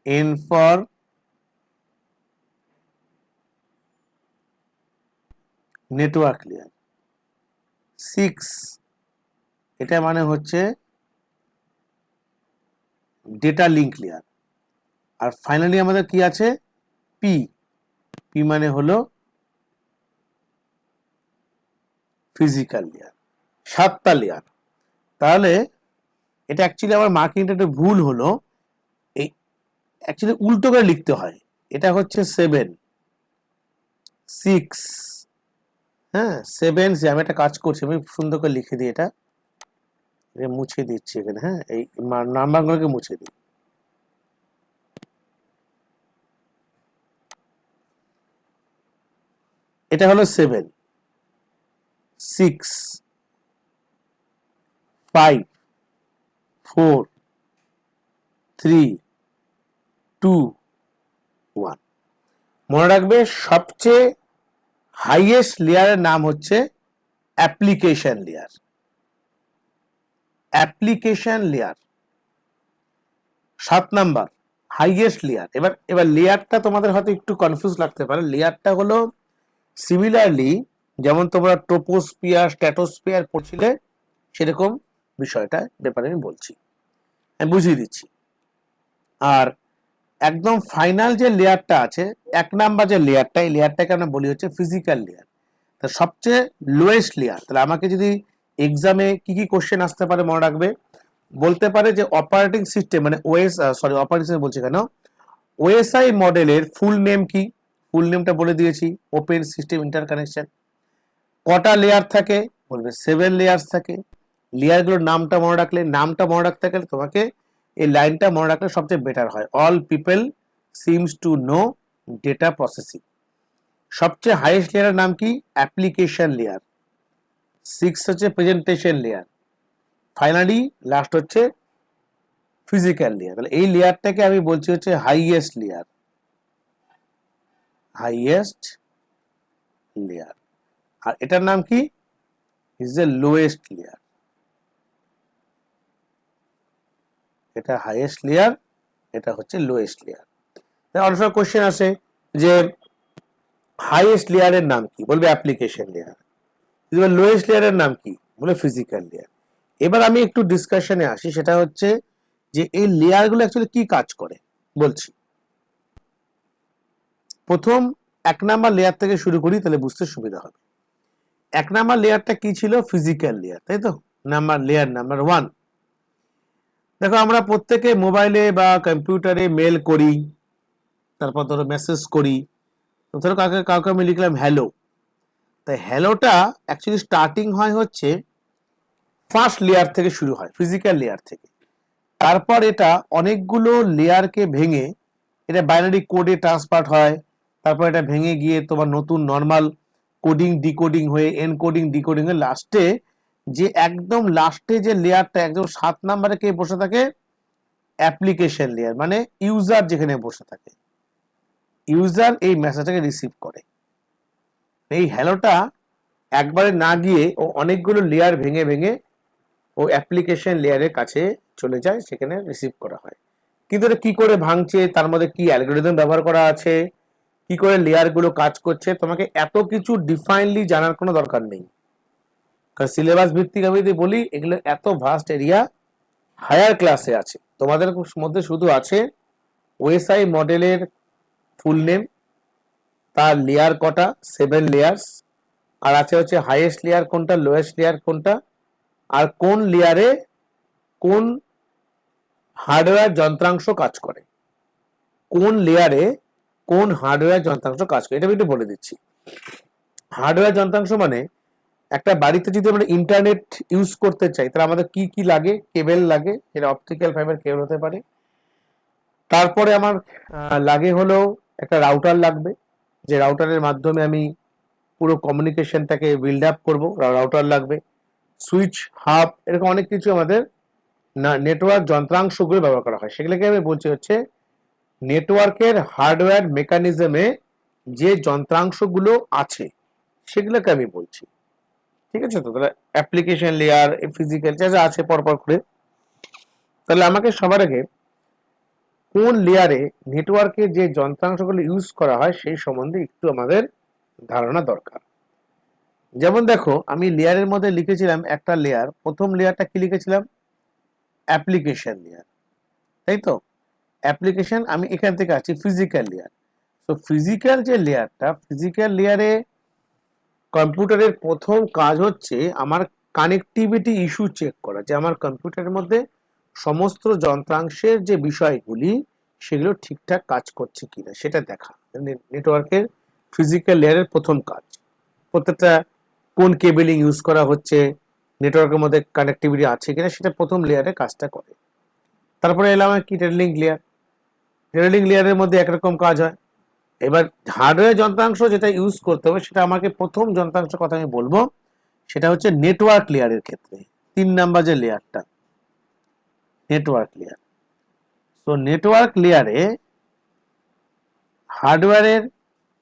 N for network layer. 6 এটা মানে হচ্ছে ডেটা লিঙ্ক লেয়ার। আর ফাইনালি আমাদের কি আছে? পি মানে হলো ফিজিক্যাল লেয়ার। 7টা লেয়ার। তাহলে এটা অ্যাকচুয়ালি আমার মার্কিংটা একটু ভুল হলো, এই অ্যাকচুয়ালি উল্টো করে লিখতে হয়। এটা হচ্ছে 7 6, হ্যাঁ 7। আমি একটা কাজ করছি, আমি সুন্দর করে লিখে দিই, এটা মুছে দিচ্ছি এখানে। হ্যাঁ, এই নাম্বারগুলোকে মুছে দিই। এটা হলো 7 6 5 4 3 2 1। মনে রাখবে, সবচেয়ে হাইয়েস্ট লেয়ারের নাম হচ্ছে application layer. Application layer 7 number highest layer. এবার লেয়ারটা তোমাদের হয়তো একটু কনফিউজ লাগতে পারে। লেয়ারটা হলো সিমিলারলি যেমন তোমরা ট্রোপোস্ফিয়ার, স্ট্র্যাটোস্ফিয়ার পড়ছিলে, সেরকম বিষয়টা ব্যাপারে আমি বলছি, আমি বুঝিয়ে দিচ্ছি। আর একদম ফাইনাল যে লেয়ারটা আছে, 1 নাম্বার যে লেয়ারটা, এই লেয়ারটাকে আমরা বলি হচ্ছে ফিজিক্যাল লেয়ার। তা সবচেয়ে লোয়েস্ট লেয়ার। তাহলে আমাকে যদি এক্সামে কি কি কোশ্চেন আসতে পারে মনে রাখবে, বলতে পারে যে অপারেটিং সিস্টেম মানে অপারেটিং সিস্টেম বলছি কেন, ওএসআই মডেলের ফুল নেম কি? ফুল নেমটা বলে দিয়েছি, ওপেন সিস্টেম ইন্টারকানেকশন। কটা লেয়ার থাকে? বলবে 7 লেয়ার্স থাকে। লেয়ারগুলোর নামটা মনে রাখলে, নামটা মনে রাখতে গেলে তোমাকে এই লাইনটা মনে রাখলে সবচেয়ে বেটার হয়। All people seems to know data processing. সবচেয়ে হাইয়েস্ট লেয়ারের নাম কি? Application layer. 6 হচ্ছে প্রেজেন্টেশন লেয়ার। ফাইনালি লাস্ট হচ্ছে ফিজিক্যাল লেয়ার। তাহলে এই লেয়ারটাকে আমি বলছি হচ্ছে হাইয়েস্ট লেয়ার। Highest layer. আর এটার নাম কি? Is the lowest layer. এটা হাইয়েস্ট লেয়ার, এটা হচ্ছে লোয়েস্ট লেয়ার। অনেক সময় কোশ্চেন আসে যে হাইয়েস্ট লেয়ারের নাম কি? বলবে অ্যাপ্লিকেশন লেয়ার। লোয়েস্ট লেয়ারের নাম কি? বলে ফিজিক্যাল লেয়ার। এবার আমি একটু ডিসকাশনে আসি, সেটা হচ্ছে যে এই লেয়ারগুলো অ্যাকচুয়ালি কি কাজ করে বলছি। প্রথম 1 নাম্বার লেয়ার থেকে শুরু করি, তাহলে বুঝতে সুবিধা হবে। 1 নাম্বার লেয়ারটা কি ছিল? ফিজিক্যাল লেয়ার, তাই তো? Layer number 1। দেখো, আমরা প্রত্যেকে মোবাইলে বা কম্পিউটারে মেল করি, তারপর ধরো মেসেজ করি। ধরো কাউকে আমি লিখলাম হ্যালো, তাই হ্যালোটা অ্যাকচুয়ালি স্টার্টিং হয় হচ্ছে ফার্স্ট লেয়ার থেকে শুরু হয়, ফিজিক্যাল লেয়ার থেকে। তারপর এটা অনেকগুলো লেয়ারকে ভেঙে এটা বাইনারি কোডে ট্রান্সফার হয়, তারপর এটা ভেঙে গিয়ে তোমার নতুন নর্মাল কোডিং ডিকোডিং হয়ে এনকোডিং ডিকোডিং এর লাস্টে যে একদম লাস্টে যে লেয়ারটা একদম 7 নম্বরে কে বসে থাকে, অ্যাপ্লিকেশন লেয়ার, মানে ইউজার যেখানে বসে থাকে, ইউজার এই মেসেজটাকে রিসিভ করে। এই হ্যালোটা একবারে না গিয়ে ও অনেকগুলো লেয়ার ভেঙে ভেঙে ও অ্যাপ্লিকেশন লেয়ারের কাছে চলে যায়, সেখানে রিসিভ করা হয়। কিন্তু এটা কি করে ভাঙছে, তার মধ্যে কি অ্যালগরিদম ব্যবহার করা আছে, কি করে লেয়ার গুলো কাজ করছে, তোমাকে এত কিছু ডিফাইনলি জানার কোনো দরকার নেই। কারণ সিলেবাস ভিত্তিক আমি যদি বলি, এগুলো এত ভাস্ট এরিয়া হায়ার ক্লাসে আছে। তোমাদের মধ্যে শুধু আছে ওএসআই মডেলের ফুল নেম, তার লেয়ার কটা, 7 লেয়ার্স, আর আছে হচ্ছে হাইয়েস্ট লেয়ার কোনটা, লোয়েস্ট লেয়ার কোনটা, আর কোন লেয়ারে কোন হার্ডওয়্যার যন্ত্রাংশ কাজ করে, কোন লেয়ারে কোন হার্ডওয়্যার যন্ত্রাংশ কাজ করে। এটা আমি একটু বলে দিচ্ছি। হার্ডওয়্যার যন্ত্রাংশ মানে একটা বাড়িতে যদি আমরা ইন্টারনেট ইউজ করতে চাই, তাহলে আমাদের কি কি লাগে, কেবল লাগে, এটা অপটিক্যাল ফাইবার কেবল হতে পারে। তারপরে আমার লাগে হলো একটা রাউটার লাগবে, যে রাউটারের মাধ্যমে আমি পুরো কমিউনিকেশনটাকে বিল্ড আপ করবো, রাউটার লাগবে। সুইচ, হাব, এরকম অনেক কিছু আমাদের নেটওয়ার্ক যন্ত্রাংশগুলো ব্যবহার করা হয়। সেগুলোকে আমি বলছি হচ্ছে নেটওয়ার্কের হার্ডওয়্যার মেকানিজমে যে যন্ত্রাংশগুলো আছে সেগুলোকে আমি বলছি। ঠিক আছে? তো তাহলে অ্যাপ্লিকেশন লেয়ার, ফিজিক্যাল যা যা আছে পরপর করে, তাহলে আমাকে সবার আগে কোন লেয়ারে নেটওয়ার্কের যে যন্ত্রাংশগুলো ইউজ করা হয় সেই সম্বন্ধে একটু আমাদের ধারণা দরকার। যেমন দেখো, আমি লেয়ারের মধ্যে লিখেছিলাম একটা লেয়ার, প্রথম লেয়ারটা কি লিখেছিলাম, অ্যাপ্লিকেশন লেয়ার, তাই তো? অ্যাপ্লিকেশন, আমি এখান থেকে আছি ফিজিক্যাল লেয়ার। তো ফিজিক্যাল যে লেয়ারটা, ফিজিক্যাল লেয়ারে কম্পিউটারের প্রথম কাজ হচ্ছে আমার কানেক্টিভিটি ইস্যু চেক করা, যে আমার কম্পিউটারের মধ্যে সমস্ত যন্ত্রাংশের যে বিষয়গুলি সেগুলো ঠিকঠাক কাজ করছে কিনা সেটা দেখা। নেটওয়ার্কের ফিজিক্যাল লেয়ারের প্রথম কাজ, প্রত্যেকটা কোন কেবলিং ইউজ করা হচ্ছে, নেটওয়ার্কের মধ্যে কানেক্টিভিটি আছে কিনা, সেটা প্রথম লেয়ারে কাজটা করে। তারপরে এলাম কি টেলিং লেয়ার। টেলিং লেয়ারের মধ্যে একরকম কাজ হয়। এবার হার্ডওয়্যার যন্ত্রাংশ যেটা ইউজ করতে হবে, সেটা আমাকে প্রথম যন্ত্রাংশের কথা আমি বলবো, সেটা হচ্ছে নেটওয়ার্ক লেয়ারের ক্ষেত্রে 3 নাম্বার যে লেয়ারটা, নেটওয়ার্ক লেয়ার। তো নেটওয়ার্ক লেয়ারে হার্ডওয়্যারের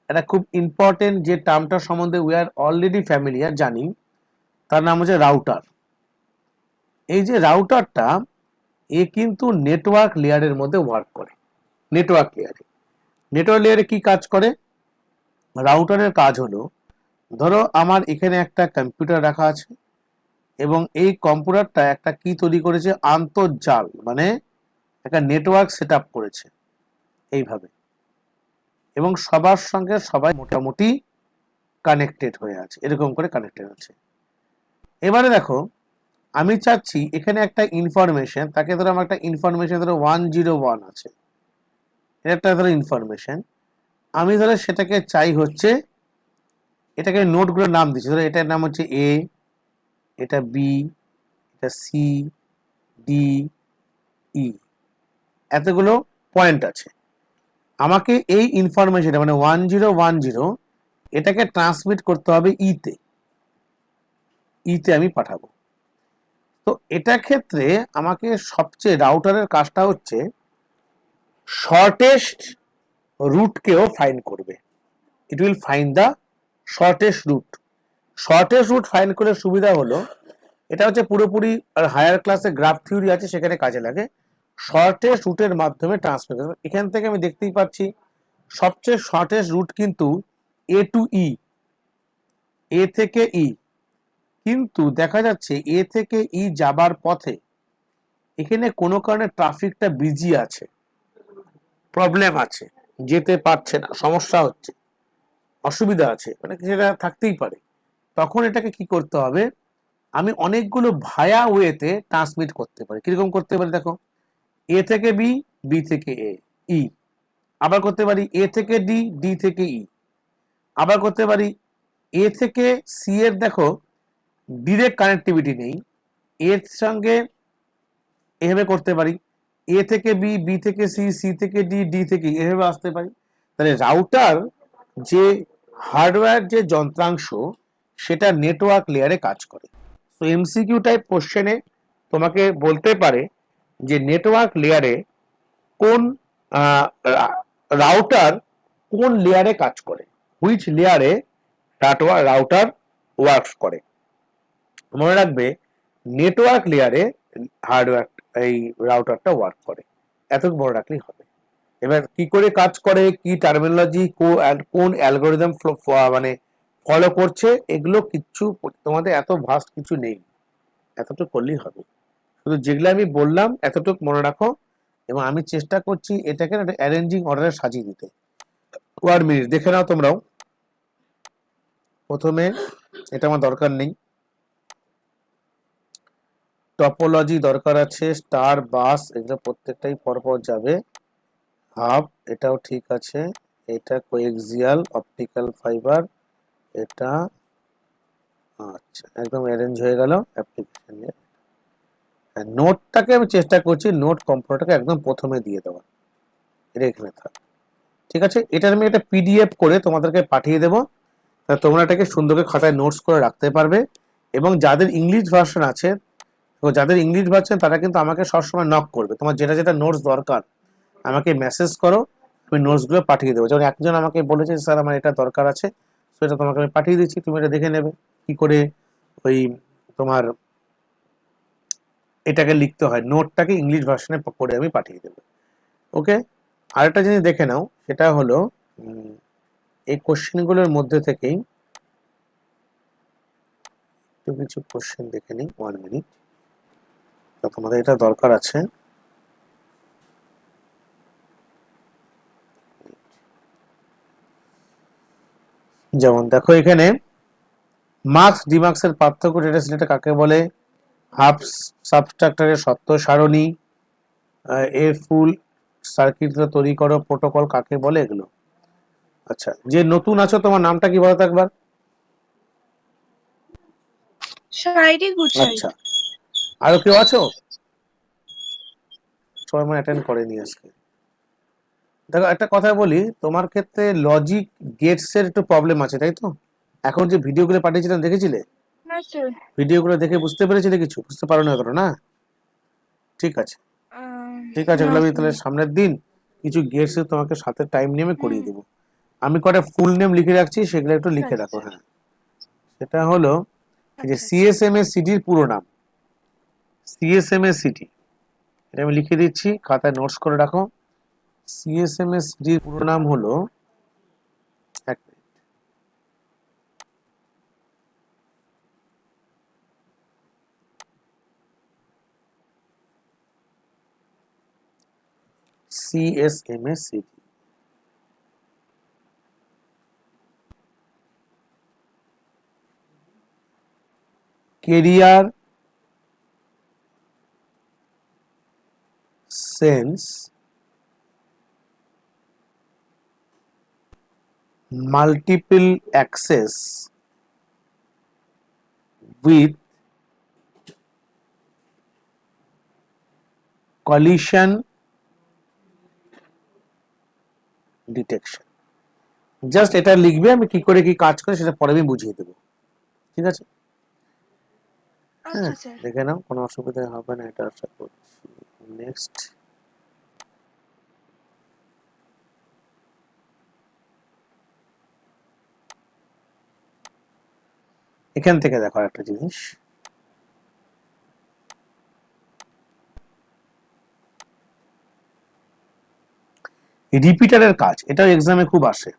একটা খুব ইম্পর্টেন্ট যে টার্মটা সম্বন্ধে উই আর অলরেডি ফ্যামিলিয়ার, জানি, তার নাম হচ্ছে রাউটার। এই যে রাউটারটা, এ কিন্তু নেটওয়ার্ক লেয়ারের মধ্যে ওয়ার্ক করে। নেটওয়ার্ক লেয়ারে কি কাজ করে? রাউটারের কাজ হলো, ধরো আমার এখানে একটা কম্পিউটার রাখা আছে এবং এই কম্পিউটারটা একটা কি তৈরি করেছে, আন্তর্জাল, মানে একটা নেটওয়ার্ক সেট আপ করেছে এইভাবে, এবং সবার সঙ্গে সবাই মোটামুটি কানেক্টেড হয়ে আছে, এরকম করে কানেক্টেড আছে। এবারে দেখো, আমি চাচ্ছি এখানে একটা ইনফরমেশন, তাকে ধরো আমার একটা ইনফরমেশন ধরো 101 আছে, এটা একটা ধরো ইনফরমেশন, আমি ধরো সেটাকে চাই হচ্ছে, এটাকে নোটগুলোর নাম দিচ্ছি, ধরো এটার নাম হচ্ছে এ, এটা বি, এটা সি, ডি, ই, এতগুলো পয়েন্ট আছে। আমাকে এই ইনফরমেশন মানে 1010 এটাকে ট্রান্সমিট করতে হবে ইতে আমি পাঠাবো। তো এটা ক্ষেত্রে আমাকে সবচেয়ে রাউটারের কাজটা হচ্ছে শর্টেস্ট রুটকেও ফাইন্ড করবে। It will find the shortest route. Shortest route find করে সুবিধা হলো, এটা হচ্ছে পুরোপুরি হায়ার ক্লাসে গ্রাফ থিওরি আছে, সেখানে কাজে লাগে। শর্টেস্ট রুটের মাধ্যমে ট্রান্সফার, এখান থেকে আমি দেখতেই পাচ্ছি সবচেয়ে শর্টেস্ট রুট কিন্তু এ টু ই, এ থেকে ই, কিন্তু দেখা যাচ্ছে এ থেকে ই যাবার পথে এখানে কোনো কারণে ট্রাফিকটা বিজি আছে, প্রবলেম আছে, যেতে পারছে না, সমস্যা হচ্ছে, অসুবিধা আছে, মানে সেটা থাকতেই পারে। তখন এটাকে কি করতে হবে, আমি অনেকগুলো ভায়া ওয়েতে ট্রান্সমিট করতে পারি। কিরকম করতে পারি দেখো, এ থেকে বি, বি থেকে এ, ই, আবার করতে পারি এ থেকে ডি, ডি থেকে ই, আবার করতে পারি এ থেকে সি এর দেখো ডিরেক্ট কানেক্টিভিটি নেই, এর সঙ্গে এভাবে করতে পারি, এ থেকে বি, বি থেকে সি, সি থেকে ডি, ডি থেকে এভাবে আসতে পারি। তাহলে রাউটার যে হার্ডওয়্যার যে যন্ত্রাংশ সেটা নেটওয়ার্ক লেয়ারে কাজ করে। তো এমসিকিউ টাইপ কোশ্চেনে তোমাকে বলতে পারে যে নেটওয়ার্ক লেয়ারে কোন রাউটার কোন লেয়ারে কাজ করে, হুইচ লেয়ারে রাউটার ওয়ার্কস করে। মনে রাখবে নেটওয়ার্ক লেয়ারে হার্ডওয়্যার এই রাউটারটা ওয়ার্ক করে, এতটুকু মনে রাখলেই হবে। এবার কি করে কাজ করে, কি টার্মিনোলজি, কোন অ্যালগোরিদম মানে ফলো করছে, এগুলো কিচ্ছু তোমাদের এত ভাস্ট কিছু নেই, এতটুকু করলেই হবে। শুধু যেগুলো আমি বললাম এতটুকু মনে রাখো, এবং আমি চেষ্টা করছি এটাকে একটা অ্যারেঞ্জিং অর্ডারে সাজিয়ে দিতে। 1 মিনিট দেখে নাও তোমরাও। প্রথমে এটা আমার দরকার নেই, টপোলজি দরকার আছে, স্টার বাস এগুলো প্রত্যেকটাই পরপর যাবে। হাব এটাও ঠিক আছে, এটা কোএক্সিয়াল অপটিক্যাল ফাইবার, এটা আচ্ছা একদম অ্যারেঞ্জ হয়ে গেল অ্যাপ্লিকেশন নিয়ে। নোটটাকে আমি চেষ্টা করছি নোট কম্পোনেন্টটাকে একদম প্রথমে দিয়ে দেওয়ার, এটা এখানে থাক। ঠিক আছে, এটা আমি একটা পিডিএফ করে তোমাদেরকে পাঠিয়ে দেবো, তোমরা এটাকে সুন্দর করে খাতায় নোটস করে রাখতে পারবে। এবং যাদের ইংলিশ ভার্সন আছে, তো যাদের ইংলিশ ভার্সন তারা কিন্তু আমাকে সবসময় নক করবে, তোমার যেটা যেটা নোটস দরকার আমাকে মেসেজ করো, আমি নোটসগুলো পাঠিয়ে দেবো। যেমন একজন আমাকে বলেছে স্যার আমার এটা দরকার আছে, সেটা তোমাকে আমি পাঠিয়ে দিচ্ছি, তুমি এটা দেখে নেবে কি করে ওই তোমার এটাকে লিখতে হয়, নোটটাকে ইংলিশ ভার্সনে করে আমি পাঠিয়ে দেবো। ওকে, আরেকটা জিনিস দেখে নাও, সেটা হলো এই কোশ্চেনগুলোর মধ্যে থেকেই কিছু কোশ্চেন দেখে নিই। 1 মিনিট, তোমাদের এটা দরকার আছে। যেমন দেখো এখানে মার্কস ডিমার্কসের পার্থক্য, ডেটা সিলেক্ট কাকে বলে, হাফ সাবস্ট্রাক্টরের সত্য সারণী, এর ফুল সার্কিট তৈরি করো প্রোটোকল কাকে বলে, এগুলো। আচ্ছা, যে নতুন আছো তোমার নামটা কি বলো তো একবার? শায়রি গুছাই। আচ্ছা, আরো কেউ আছো? সবাই মানে অ্যাটেন্ড করেনি আজকে। দেখো একটা কথা বলি, তোমার ক্ষেত্রে লজিক গেটস এর একটু প্রবলেম আছে, তাই তো? এখন যে ভিডিওগুলো পাঠিয়েছিলাম দেখেছিলে? না স্যার। ভিডিওগুলো দেখে বুঝতে পেরেছিলে কিছু? বুঝতে পারো না এতটা না? ঠিক আছে, ঠিক আছে, না এগুলো আমি স্যার। তাহলে সামনের দিন কিছু গেটস তোমাকে সাথে টাইম নিয়ে আমি করিয়ে দেবো। আমি কটা ফুল নেম লিখে রাখছি, সেগুলো একটু লিখে রাখো। হ্যাঁ, সেটা হলো যে সিএসএমএ সিটির পুরো নাম, সিএসএমএ সিটি, এটা আমি লিখে দিচ্ছি, খাতায় নোটস করে রাখো। সিএসএমএ সিটির পুরো নাম হলো, এক minute, CSMA CD. Carrier sense multiple access with collision detection. Just এটা লিখবে, আমি কি করে কি কাজ করে সেটা পরে আমি বুঝিয়ে দেবো। ঠিক আছে, হ্যাঁ দেখে নাও, কোনো অসুবিধা হবে না, এটা আশা করছি। নেক্সট, এখান থেকে দেখো একটা জিনিস, রিপিটারের কাজ, এটাও এক্সামে খুব আসে।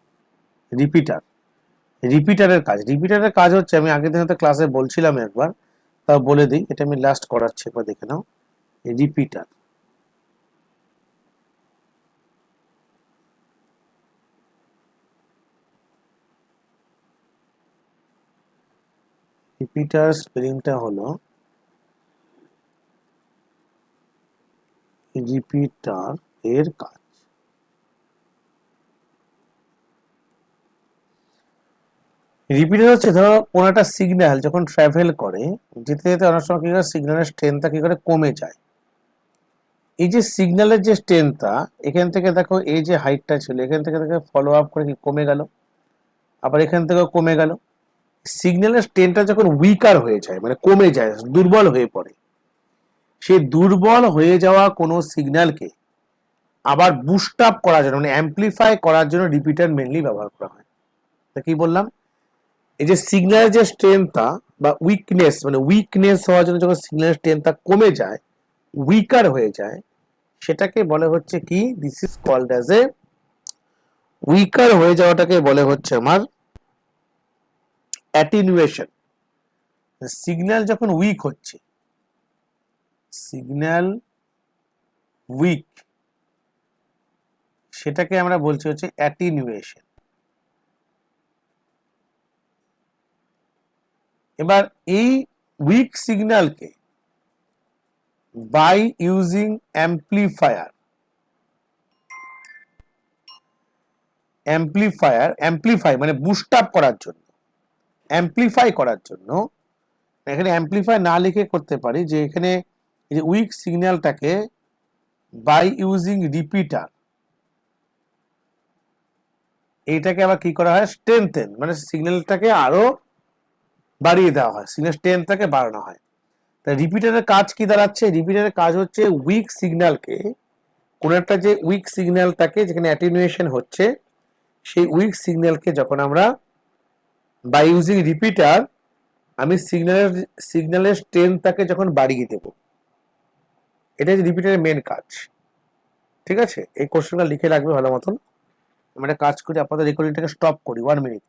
রিপিটারের কাজ হচ্ছে, আমি আগের দিন হয়তো ক্লাসে বলছিলাম একবার, তাও বলে দিই, এটা আমি লাস্ট করাচ্ছি, একবার দেখে নাও। রিপিটার, রিপিটার স্পেলিংটা হলো রিপিটার এর কাজ। রিপিটার হচ্ছে ধরো কোনো একটা সিগন্যাল যখন ট্রাভেল করে, যেতে যেতে অনেক সময় কি করে সিগন্যালের স্ট্রেংথটা কি করে কমে যায়। এই যে সিগন্যালের যে স্ট্রেংথটা, এখান থেকে দেখো এই যে হাইটটা ছিল, এখান থেকে দেখো ফলো আপ করে কি কমে গেল, আবার এখান থেকেও কমে গেল। সিগন্যালের স্ট্রেংথটা যখন উইকার হয়ে যায়, মানে কমে যায়, দুর্বল হয়ে পড়ে, সেই দুর্বল হয়ে যাওয়া কোনো সিগন্যালকে আবার বুস্ট আপ করার জন্য, মানে অ্যাম্পলিফাই করার জন্য রিপিটার মেনলি ব্যবহার করা হয়। তা কি বললাম, এই যে সিগন্যালের যে স্ট্রেংথটা বা উইকনেস, মানে উইকনেস হওয়ার জন্য যখন সিগন্যালের স্ট্রেংথটা কমে যায়, উইকার হয়ে যায়, সেটাকে বলে হচ্ছে কি, this is called as a, weaker হয়ে যাওয়াটাকে বলে হচ্ছে আমার অ্যাটিনুয়েশন। সিগন্যাল যখন উইক হচ্ছে, সিগন্যাল উইক, সেটাকে আমরা বলছি হচ্ছে অ্যাটিনুয়েশন। এবার এই উইক সিগন্যালকে বাই ইউজিং অ্যাম্প্লিফাই মানে বুস্ট আপ করার জন্য, অ্যাম্প্লিফাই করার জন্য, এখানে অ্যাম্প্লিফাই না লিখে করতে পারি যে এখানে এই যে উইক সিগন্যালটাকে বাই ইউজিং রিপিটার, এইটাকে আবার কি করা হয়, স্ট্রেংথেন, মানে সিগন্যালটাকে আরো বাড়িয়ে দেওয়া হয়, সিগন্যাল স্ট্রেংথটাকে বাড়ানো হয়। তাই রিপিটারের কাজ কি দাঁড়াচ্ছে, রিপিটারের কাজ হচ্ছে উইক সিগন্যালকে, কোন একটা যে উইক সিগন্যালটাকে যেখানে অ্যাটেনুয়েশন হচ্ছে, সেই উইক সিগন্যালকে যখন আমরা বাই ইউজিং রিপিটার, আমি সিগন্যালের স্ট্রেংথটাকে যখন বাড়িয়ে দেব, এটা হচ্ছে রিপিটারের মেন কাজ। ঠিক আছে, এই কোশ্চেনটা লিখে রাখবে ভালো মতন। আমরা একটা কাজ করি, আপনাদের রেকর্ডিংটাকে স্টপ করি 1 মিনিট।